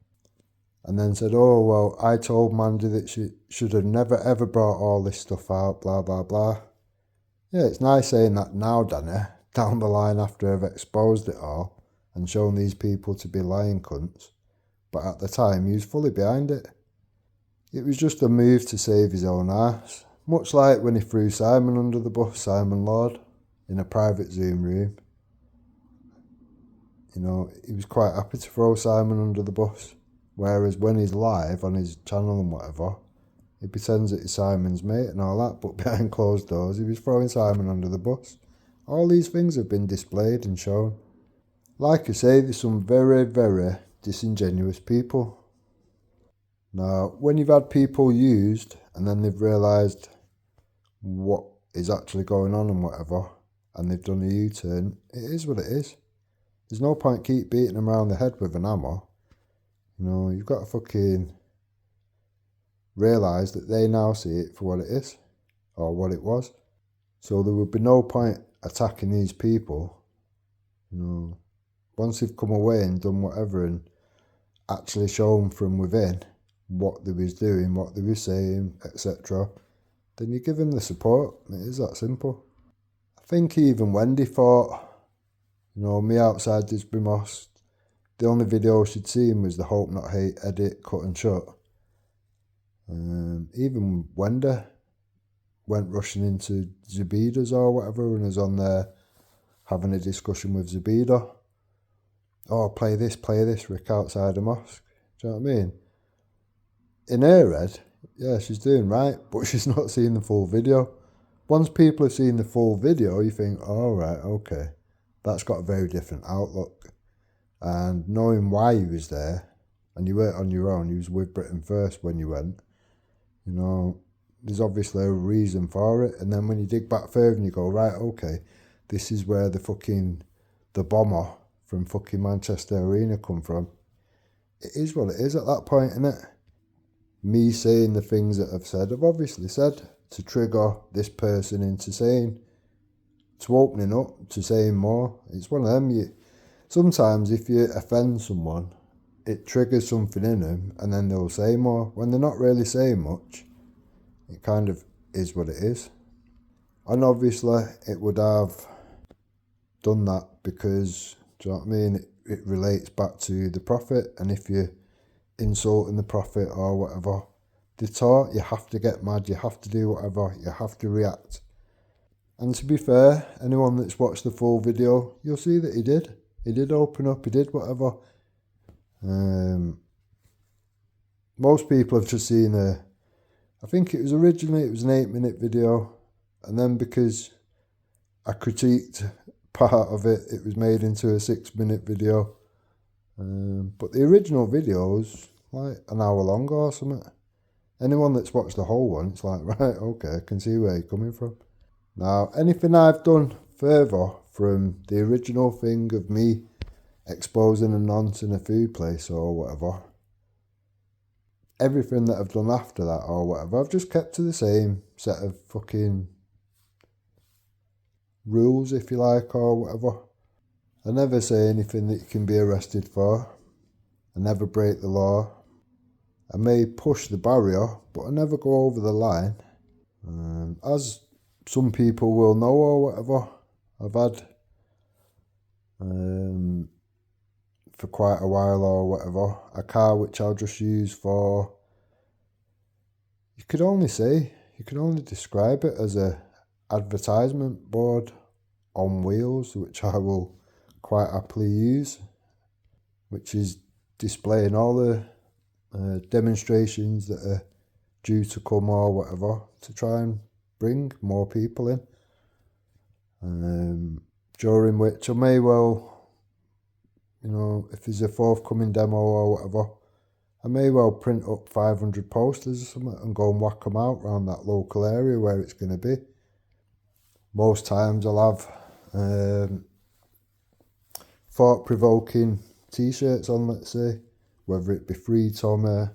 and then said, oh, well, I told Mandy that she should have never ever brought all this stuff out, blah, blah, blah. Yeah, it's nice saying that now, Danny, down the line after I've exposed it all and shown these people to be lying cunts. But at the time, he was fully behind it. It was just a move to save his own ass. Much like when he threw Simon under the bus, Simon Lord, in a private Zoom room. He was quite happy to throw Simon under the bus. Whereas when he's live on his channel and whatever, he pretends that he's Simon's mate and all that, but behind closed doors, he was throwing Simon under the bus. All these things have been displayed and shown. Like I say, there's some very, very disingenuous people. Now, when you've had people used and then they've realised what is actually going on and whatever, and they've done a U-turn, it is what it is. There's no point keep beating them around the head with an hammer. You've got to fucking realise that they now see it for what it is, or what it was. So there would be no point attacking these people. Once they've come away and done whatever and actually shown from within what they was doing, what they was saying, etc., then you give them the support. It is that simple. I think even Wendy thought, me outside Disbury Mosque, the only video she'd seen was the Hope Not Hate edit, cut and shut. Even Wendy went rushing into Zubida's or whatever and was on there having a discussion with Zubida. Oh, play this, Rick outside the mosque. Do you know what I mean? In her head, yeah, she's doing right, but she's not seeing the full video. Once people have seen the full video, you think, oh, right, okay. That's got a very different outlook. And knowing why you was there, and you weren't on your own, you was with Britain First when you went, there's obviously a reason for it. And then when you dig back further and you go, right, okay, this is where the bomber from fucking Manchester Arena come from. It is what it is at that point, innit? Me saying the things that I've said, I've obviously said to trigger this person into saying, to opening up, to saying more. It's one of them. Sometimes if you offend someone, it triggers something in them and then they'll say more. When they're not really saying much, it kind of is what it is. And obviously it would have done that because, do you know what I mean? It relates back to the Prophet, and if you're insulting the Prophet or whatever, they taught you have to get mad, you have to do whatever, you have to react. And to be fair, anyone that's watched the full video, you'll see that he did. He did open up, he did whatever. Most people have just seen I think it was an 8-minute video, and then because I critiqued part of it, it was made into a 6-minute video. But the original video's like an hour long or something. Anyone that's watched the whole one, it's like, right, okay, I can see where you're coming from. Now, anything I've done further from the original thing of me exposing a nonce in a food place or whatever, everything that I've done after that or whatever, I've just kept to the same set of fucking rules, if you like, or whatever. I never say anything that you can be arrested for. I never break the law. I may push the barrier, but I never go over the line. As some people will know or whatever, I've had for quite a while or whatever a car which I'll just use for, you could only describe it as a advertisement board on wheels, which I will quite happily use, which is displaying all the demonstrations that are due to come or whatever, to try and bring more people in, during which I may well, you know, if there's a forthcoming demo or whatever, I may well print up 500 posters or something and go and whack them out around that local area where it's going to be. Most times I'll have thought-provoking t-shirts on, let's say, whether it be Free Tommy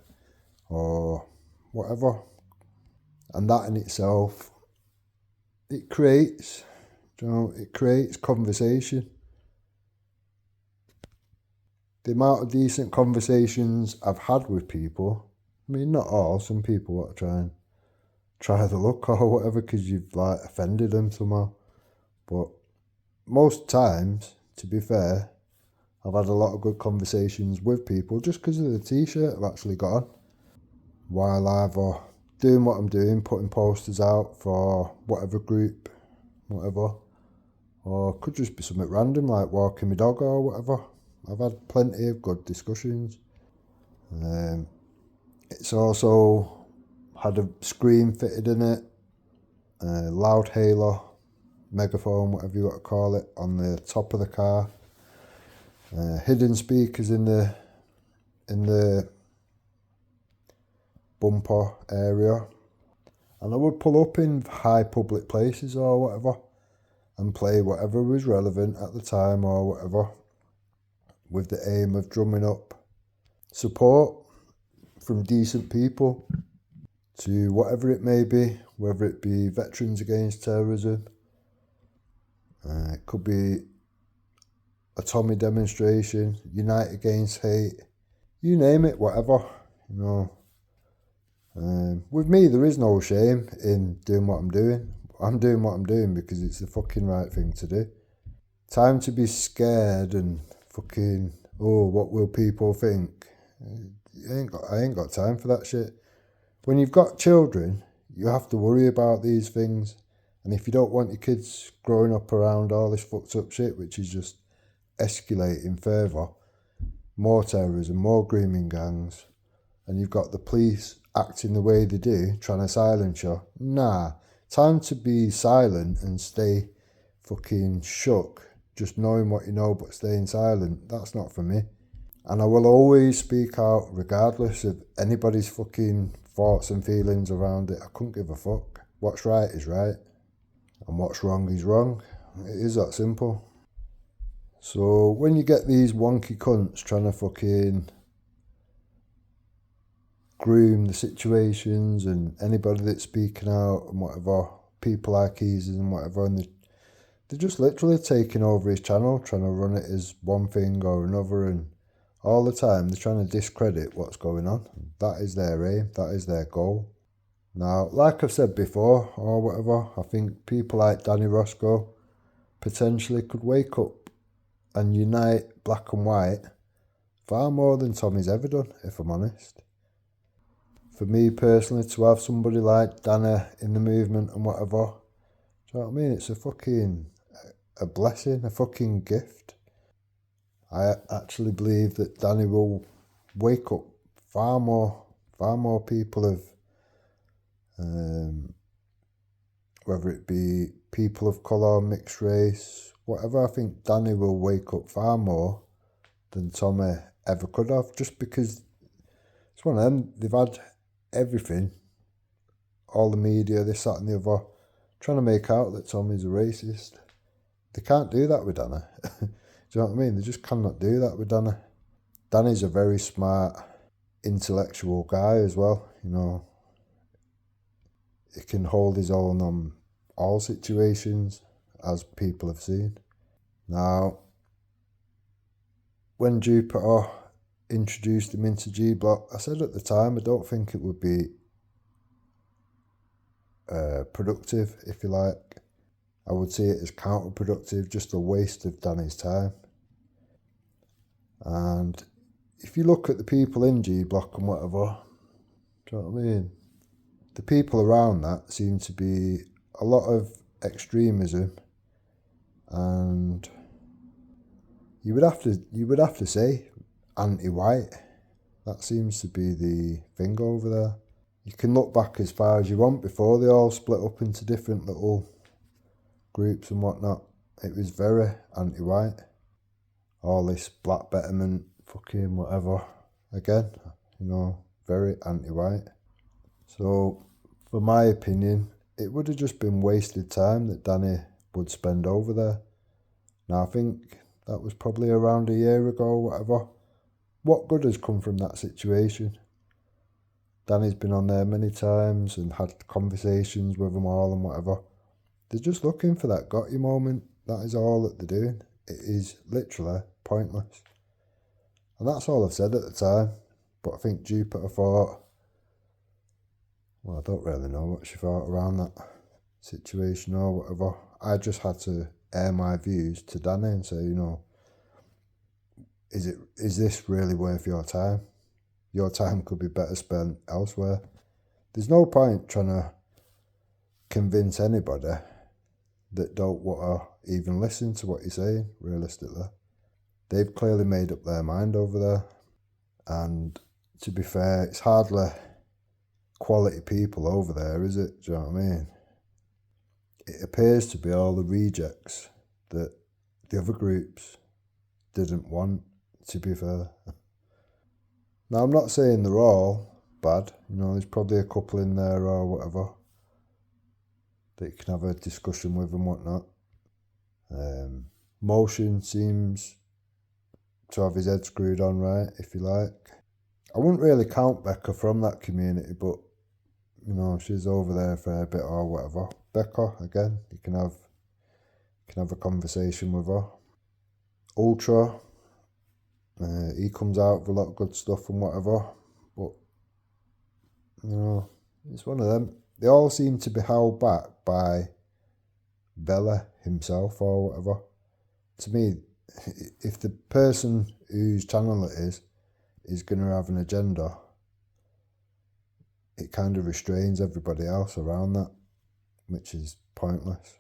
or whatever. And that in itself, it creates conversation. The amount of decent conversations I've had with people, I mean, not all, some people want to try the look or whatever because you've like offended them somehow. But most times, to be fair, I've had a lot of good conversations with people just because of the t-shirt I've actually got on. While either doing what I'm doing, putting posters out for whatever group, whatever, or it could just be something random like walking my dog or whatever. I've had plenty of good discussions. It's also had a screen fitted in it, a loud hailer, megaphone, whatever you want to call it, on the top of the car. Hidden speakers in the bumper area. And I would pull up in high public places or whatever and play whatever was relevant at the time or whatever, with the aim of drumming up support from decent people to whatever it may be, whether it be Veterans Against Terrorism, it could be a Tommy demonstration, Unite Against Hate, you name it, whatever, you know. With me, there is no shame in doing what I'm doing. I'm doing what I'm doing because it's the fucking right thing to do. Time to be scared and fucking, oh, what will people think? I ain't got time for that shit. When you've got children, you have to worry about these things. And if you don't want your kids growing up around all this fucked up shit, which is just escalating further, more terrorism, more grooming gangs, and you've got the police acting the way they do, trying to silence you, nah, time to be silent and stay fucking shook, just knowing what you know but staying silent. That's not for me. And I will always speak out regardless of anybody's fucking thoughts and feelings around it. I couldn't give a fuck. What's right is right, and what's wrong is wrong. It is that simple. So when you get these wonky cunts trying to fucking groom the situations and anybody that's speaking out and whatever, people like Easy and whatever, and they're just literally taking over his channel, trying to run it as one thing or another, and all the time they're trying to discredit what's going on. That is their aim, that is their goal. Now, like I've said before, or whatever, I think people like Danny Roscoe potentially could wake up and unite black and white far more than Tommy's ever done, if I'm honest. For me personally, to have somebody like Danny in the movement and whatever, do you know what I mean? It's a blessing, a fucking gift. I actually believe that Danny will wake up far more people of, whether it be people of colour, mixed race, whatever. I think Danny will wake up far more than Tommy ever could have, just because it's one of them. They've had everything, all the media, this, that and the other, trying to make out that Tommy's a racist. They can't do that with Danny. Do you know what I mean? They just cannot do that with Danny. Danny's a very smart, intellectual guy as well, you know. He can hold his own on all situations, as people have seen. Now, when Jupiter introduced him into G Block, I said at the time I don't think it would be productive, if you like. I would see it as counterproductive, just a waste of Danny's time. And if you look at the people in G Block and whatever, do you know what I mean? The people around that seem to be a lot of extremism, and you would have to say anti-white. That seems to be the thing over there. You can look back as far as you want before they all split up into different little groups and whatnot. It was very anti-white. All this black betterment, fucking whatever. Again, you know, very anti-white. So, for my opinion, it would have just been wasted time that Danny would spend over there. Now, I think that was probably around a year ago or whatever. What good has come from that situation? Danny's been on there many times and had conversations with them all and whatever. They're just looking for that got you moment. That is all that they're doing. It is literally pointless. And that's all I've said at the time. But I think Jupiter thought, well, I don't really know what she thought around that situation or whatever. I just had to air my views to Danny and say, you know, is this really worth your time? Your time could be better spent elsewhere. There's no point trying to convince anybody that don't want to even listen to what you're saying, realistically. They've clearly made up their mind over there. And to be fair, it's hardly quality people over there, is it? Do you know what I mean? It appears to be all the rejects that the other groups didn't want, to be fair. Now, I'm not saying they're all bad. You know, there's probably a couple in there or whatever that you can have a discussion with and whatnot. Motion seems to have his head screwed on right, if you like. I wouldn't really count Becca from that community, but, you know, she's over there for a bit or whatever. Becca, again, you can have a conversation with her. Ultra, he comes out with a lot of good stuff and whatever, but, you know, it's one of them. They all seem to be held back by Bella himself or whatever. To me, if the person whose channel it is going to have an agenda, it kind of restrains everybody else around that, which is pointless.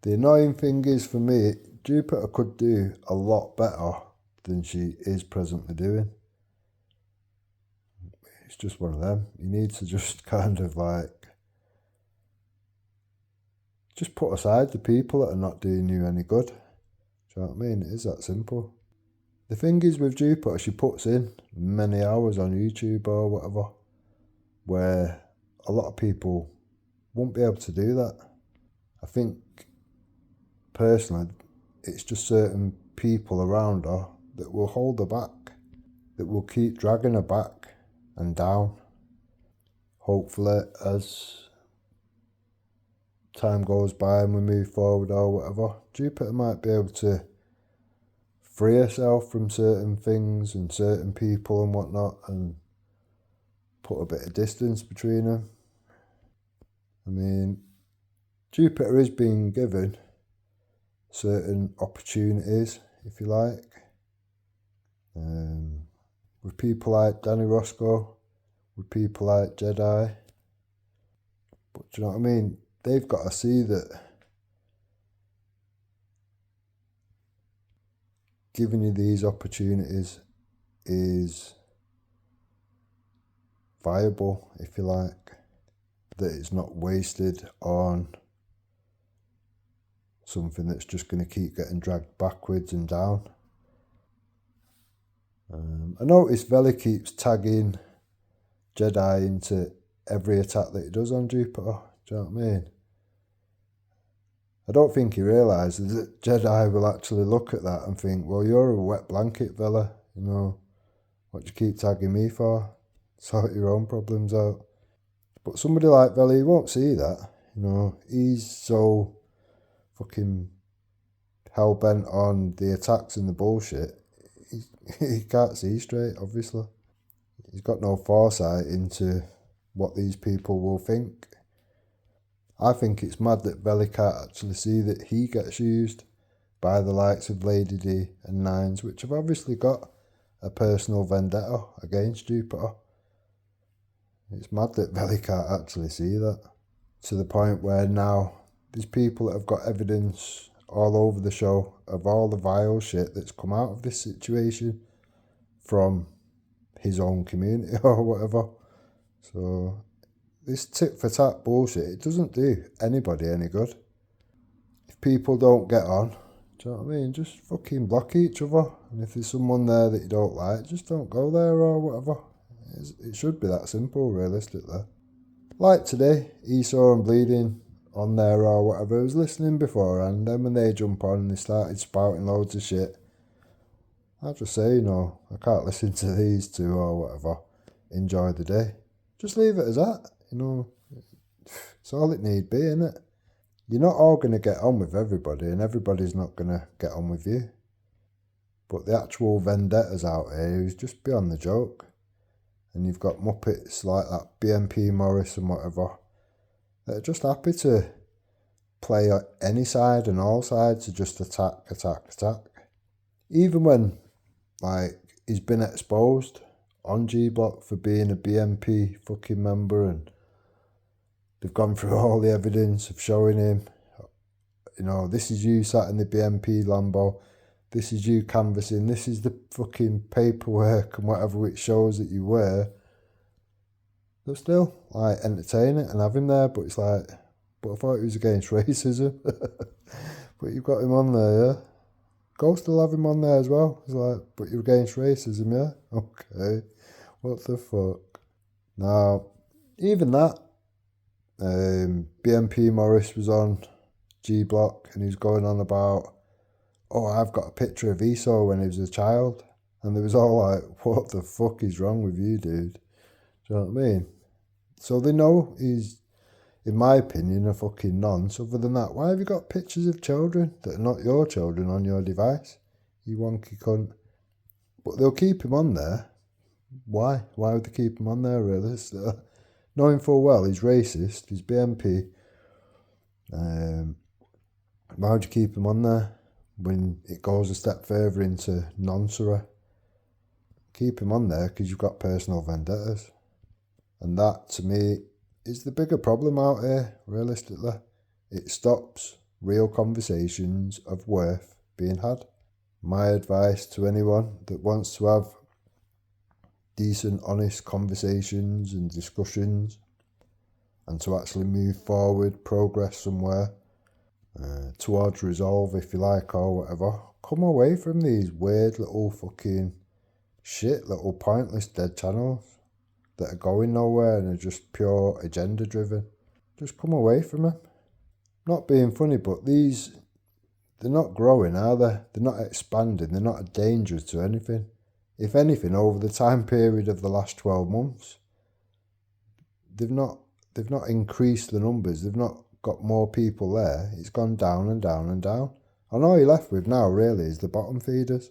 The annoying thing is, for me, Jupiter could do a lot better than she is presently doing. It's just one of them. You need to just kind of like, just put aside the people that are not doing you any good. Do you know what I mean? It is that simple. The thing is with Jupiter, she puts in many hours on YouTube or whatever, where a lot of people won't be able to do that. I think, personally, it's just certain people around her that will hold her back, that will keep dragging her back and down. Hopefully, as time goes by and we move forward or whatever, Jupiter might be able to free herself from certain things and certain people and whatnot and put a bit of distance between them. I mean, Jupiter is being given certain opportunities, if you like, with people like Danny Roscoe, with people like Jedi. But do you know what I mean? They've got to see that giving you these opportunities is viable, if you like, that it's not wasted on something that's just going to keep getting dragged backwards and down. I notice Veli keeps tagging Jedi into every attack that he does on Jupiter. Do you know what I mean? I don't think he realises that Jedi will actually look at that and think, well, you're a wet blanket, Vela. You know, what do you keep tagging me for? Sort your own problems out. But somebody like Vela, he won't see that. You know, he's so fucking hell-bent on the attacks and the bullshit. He can't see straight, obviously. He's got no foresight into what these people will think. I think it's mad that Veli can't actually see that he gets used by the likes of Lady D and Nines, which have obviously got a personal vendetta against Jupiter. It's mad that Veli can't actually see that. To the point where now there's people that have got evidence all over the show of all the vile shit that's come out of this situation from his own community or whatever. So this tit for tat bullshit, it doesn't do anybody any good. If people don't get on, do you know what I mean? Just fucking block each other. And if there's someone there that you don't like, just don't go there or whatever. It should be that simple, realistically. Like today, Esau and Bleeding on there or whatever, I was listening beforehand, then when they jump on and they started spouting loads of shit, I just say, you know, I can't listen to these two or whatever. Enjoy the day. Just leave it as that, you know. It's all it need be, innit? You're not all going to get on with everybody, and everybody's not going to get on with you. But the actual vendettas out here who's just beyond the joke. And you've got Muppets like that BMP Morris and whatever that are just happy to play any side and all sides to just attack. Even when, like, he's been exposed on G Block for being a BMP fucking member, and they've gone through all the evidence of showing him, you know, this is you sat in the BMP Lambo, this is you canvassing, this is the fucking paperwork and whatever which shows that you were. They'll still, like, entertain it and have him there, but it's like, but I thought he was against racism. But you've got him on there, yeah? Go still have him on there as well. It's like, but you're against racism, yeah? Okay. What the fuck? Now, even that, BMP Morris was on G Block and he was going on about, oh, I've got a picture of Esau when he was a child. And they was all like, what the fuck is wrong with you, dude? Do you know what I mean? So they know he's, in my opinion, a fucking nonce. Other than that, why have you got pictures of children that are not your children on your device? You wonky cunt. But they'll keep him on there. Why? Why would they keep him on there, really? Knowing full well he's racist, he's BMP. Why would you keep him on there when it goes a step further into noncery? Keep him on there because you've got personal vendettas. And that, to me, is the bigger problem out here, realistically. It stops real conversations of worth being had. My advice to anyone that wants to have decent, honest conversations and discussions and to actually move forward, progress somewhere, towards resolve, if you like, or whatever. Come away from these weird little fucking shit, little pointless dead channels that are going nowhere and are just pure agenda driven. Just come away from them. Not being funny, but they're not growing, are they? They're not expanding. They're not a danger to anything. If anything, over the time period of the last 12 months, they've not increased the numbers. They've not got more people there. It's gone down and down and down. And all you're left with now, really, is the bottom feeders.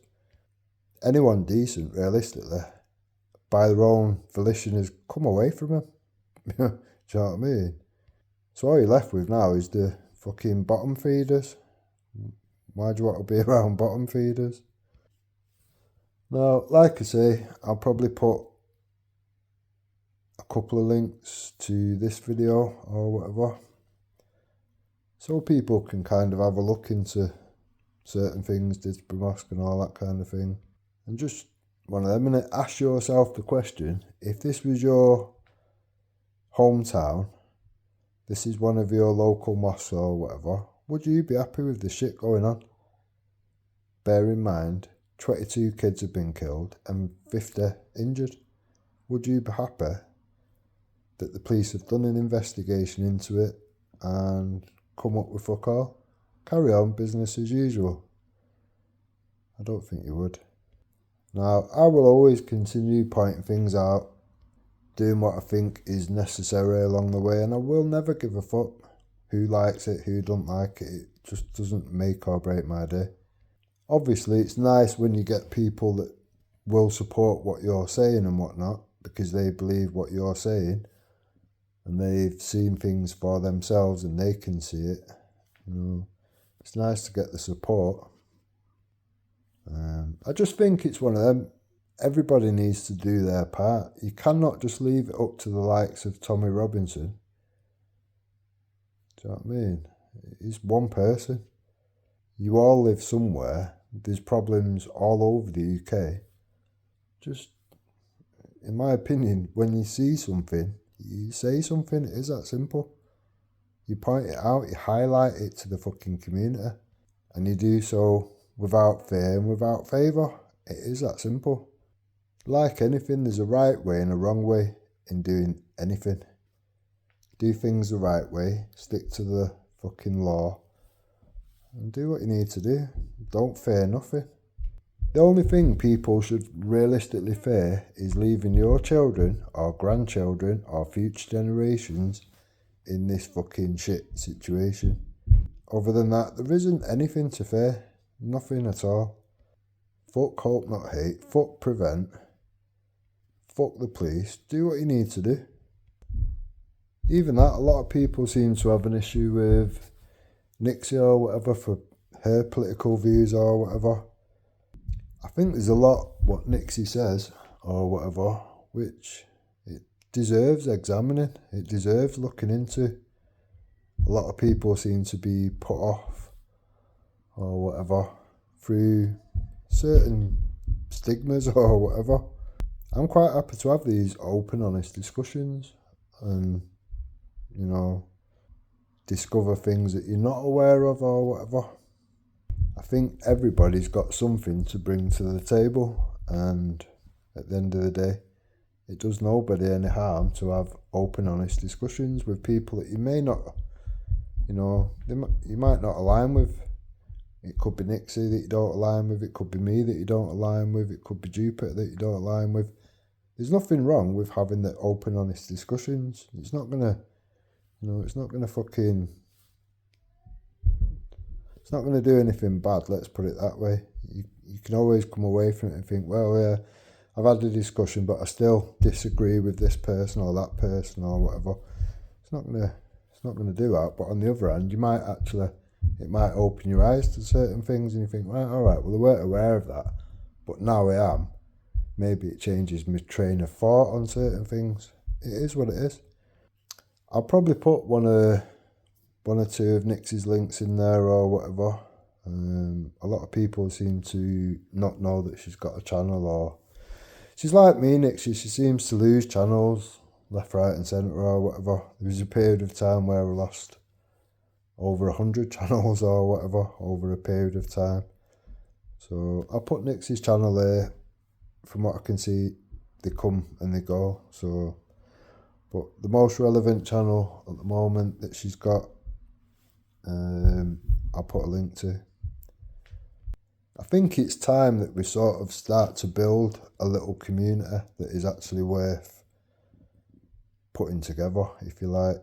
Anyone decent, realistically, by their own volition, has come away from them. Do you know what I mean? So all you're left with now is the fucking bottom feeders. Why do you want to be around bottom feeders? Now, like I say, I'll probably put a couple of links to this video or whatever, so people can kind of have a look into certain things, Disbury Mosque and all that kind of thing. And just one of them, and ask yourself the question, if this was your hometown, this is one of your local mosques or whatever, would you be happy with the shit going on? Bear in mind, 22 kids have been killed and 50 injured. Would you be happy that the police have done an investigation into it and come up with fuck all? Carry on business as usual? I don't think you would. Now, I will always continue pointing things out, doing what I think is necessary along the way, and I will never give a fuck who likes it, who don't like it. It just doesn't make or break my day. Obviously, it's nice when you get people that will support what you're saying and whatnot, because they believe what you're saying and they've seen things for themselves and they can see it. You know, it's nice to get the support. I just think it's one of them. Everybody needs to do their part. You cannot just leave it up to the likes of Tommy Robinson. Do you know what I mean? He's one person. You all live somewhere. There's problems all over the UK. Just, in my opinion, when you see something, you say something. It is that simple. You point it out, you highlight it to the fucking community, and you do so without fear and without favour. It is that simple. Like anything, there's a right way and a wrong way in doing anything. Do things the right way, stick to the fucking law, and do what you need to do. Don't fear nothing. The only thing people should realistically fear is leaving your children or grandchildren or future generations in this fucking shit situation. Other than that, there isn't anything to fear. Nothing at all. Fuck hope, not hate. Fuck prevent. Fuck the police. Do what you need to do. Even that, a lot of people seem to have an issue with Nixie or whatever for her political views or whatever. I think there's a lot what Nixie says or whatever which it deserves examining. It deserves looking into. A lot of people seem to be put off or whatever through certain stigmas or whatever. I'm quite happy to have these open, honest discussions and, you know, discover things that you're not aware of or whatever. I think everybody's got something to bring to the table, and at the end of the day, it does nobody any harm to have open, honest discussions with people that you may not, you know, you might not align with. It could be Nixie that you don't align with, it could be me that you don't align with, it could be Jupiter that you don't align with. There's nothing wrong with having the open, honest discussions. It's not gonna, you know, it's not gonna do anything bad, let's put it that way. You can always come away from it and think, well, yeah, I've had a discussion, but I still disagree with this person or that person or whatever. It's not gonna do that. But on the other hand, it might open your eyes to certain things, and you think, well, all right, well, I weren't aware of that, but now I am. Maybe it changes my train of thought on certain things. It is what it is. I'll probably put one or two of Nixie's links in there or whatever. A lot of people seem to not know that she's got a channel, or she's like me, Nixie. She seems to lose channels left, right and centre or whatever. There was a period of time where I lost over 100 channels or whatever over a period of time. So I put Nixie's channel there. From what I can see, they come and they go. So, but the most relevant channel at the moment that she's got, I'll put a link to. I think it's time that we sort of start to build a little community that is actually worth putting together, if you like,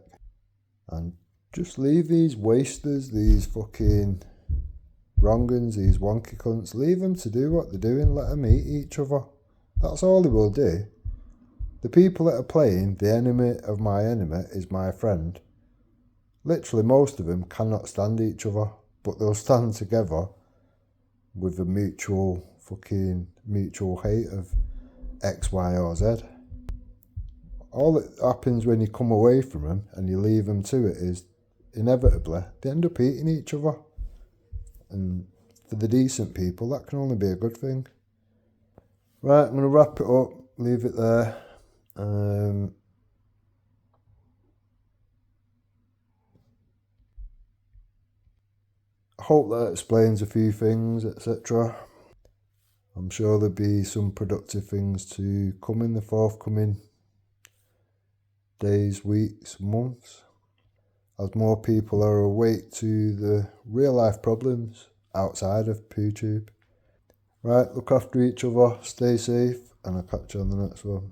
and just leave these wasters, these fucking wrong'uns, these wonky cunts, leave them to do what they're doing, let them eat each other. That's all they will do. The people that are playing, the enemy of my enemy is my friend. Literally most of them cannot stand each other, but they'll stand together with a mutual hate of X, Y or Z. All that happens when you come away from them and you leave them to it is, inevitably, they end up eating each other. And for the decent people, that can only be a good thing. Right, I'm going to wrap it up, leave it there. I hope that explains a few things, etc. I'm sure there'll be some productive things to come in the forthcoming days, weeks, months, as more people are awake to the real life problems outside of PooTube. Right, look after each other, stay safe, and I'll catch you on the next one.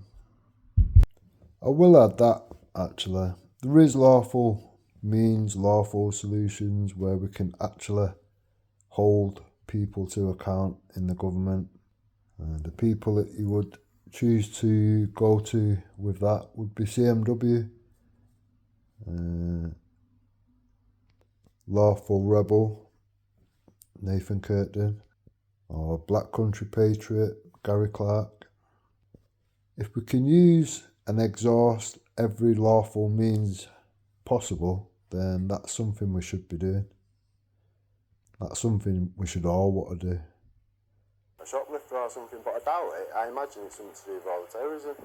I will add that, actually, there is lawful means, lawful solutions where we can actually hold people to account in the government. The people that you would choose to go to with that would be CMW, Lawful Rebel, Nathan Kirkton, or Black Country Patriot, Gary Clark. If we can use and exhaust every lawful means possible, then that's something we should be doing. That's something we should all want to do.
A shoplifter or something, but I doubt it. I imagine it's something to do with all the terrorism.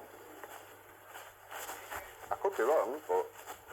I could be wrong, but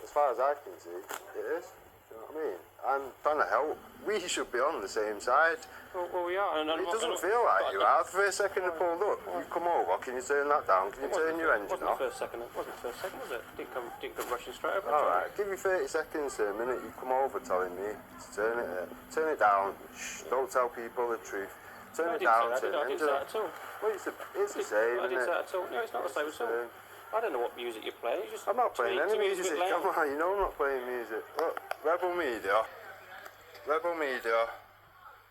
as far as I can see, it is. Do you know what I mean? I'm trying to help. We should be on the same side.
Well, we are. And
it doesn't feel like you are. The first second I pulled up, you come over, can you turn that down? Can you turn your engine off?
It wasn't the first second, was it? Didn't come rushing straight over.
Alright, give me 30 seconds to a minute, you come over telling me to turn it down. Shh, don't tell people the truth. Turn it down, turn the engine off. Well, it's the same,
I didn't say that at all. No, it's not the same at all. I don't know what music you play.
I'm not playing any music. Come on, you know I'm not playing music. Look, Rebel Media,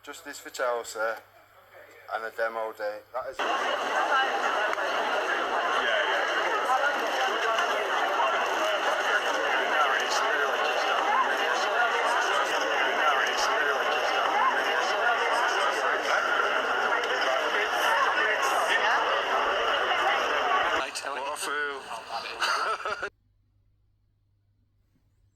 Justice for Chelsea, and a demo day. That is What a fool.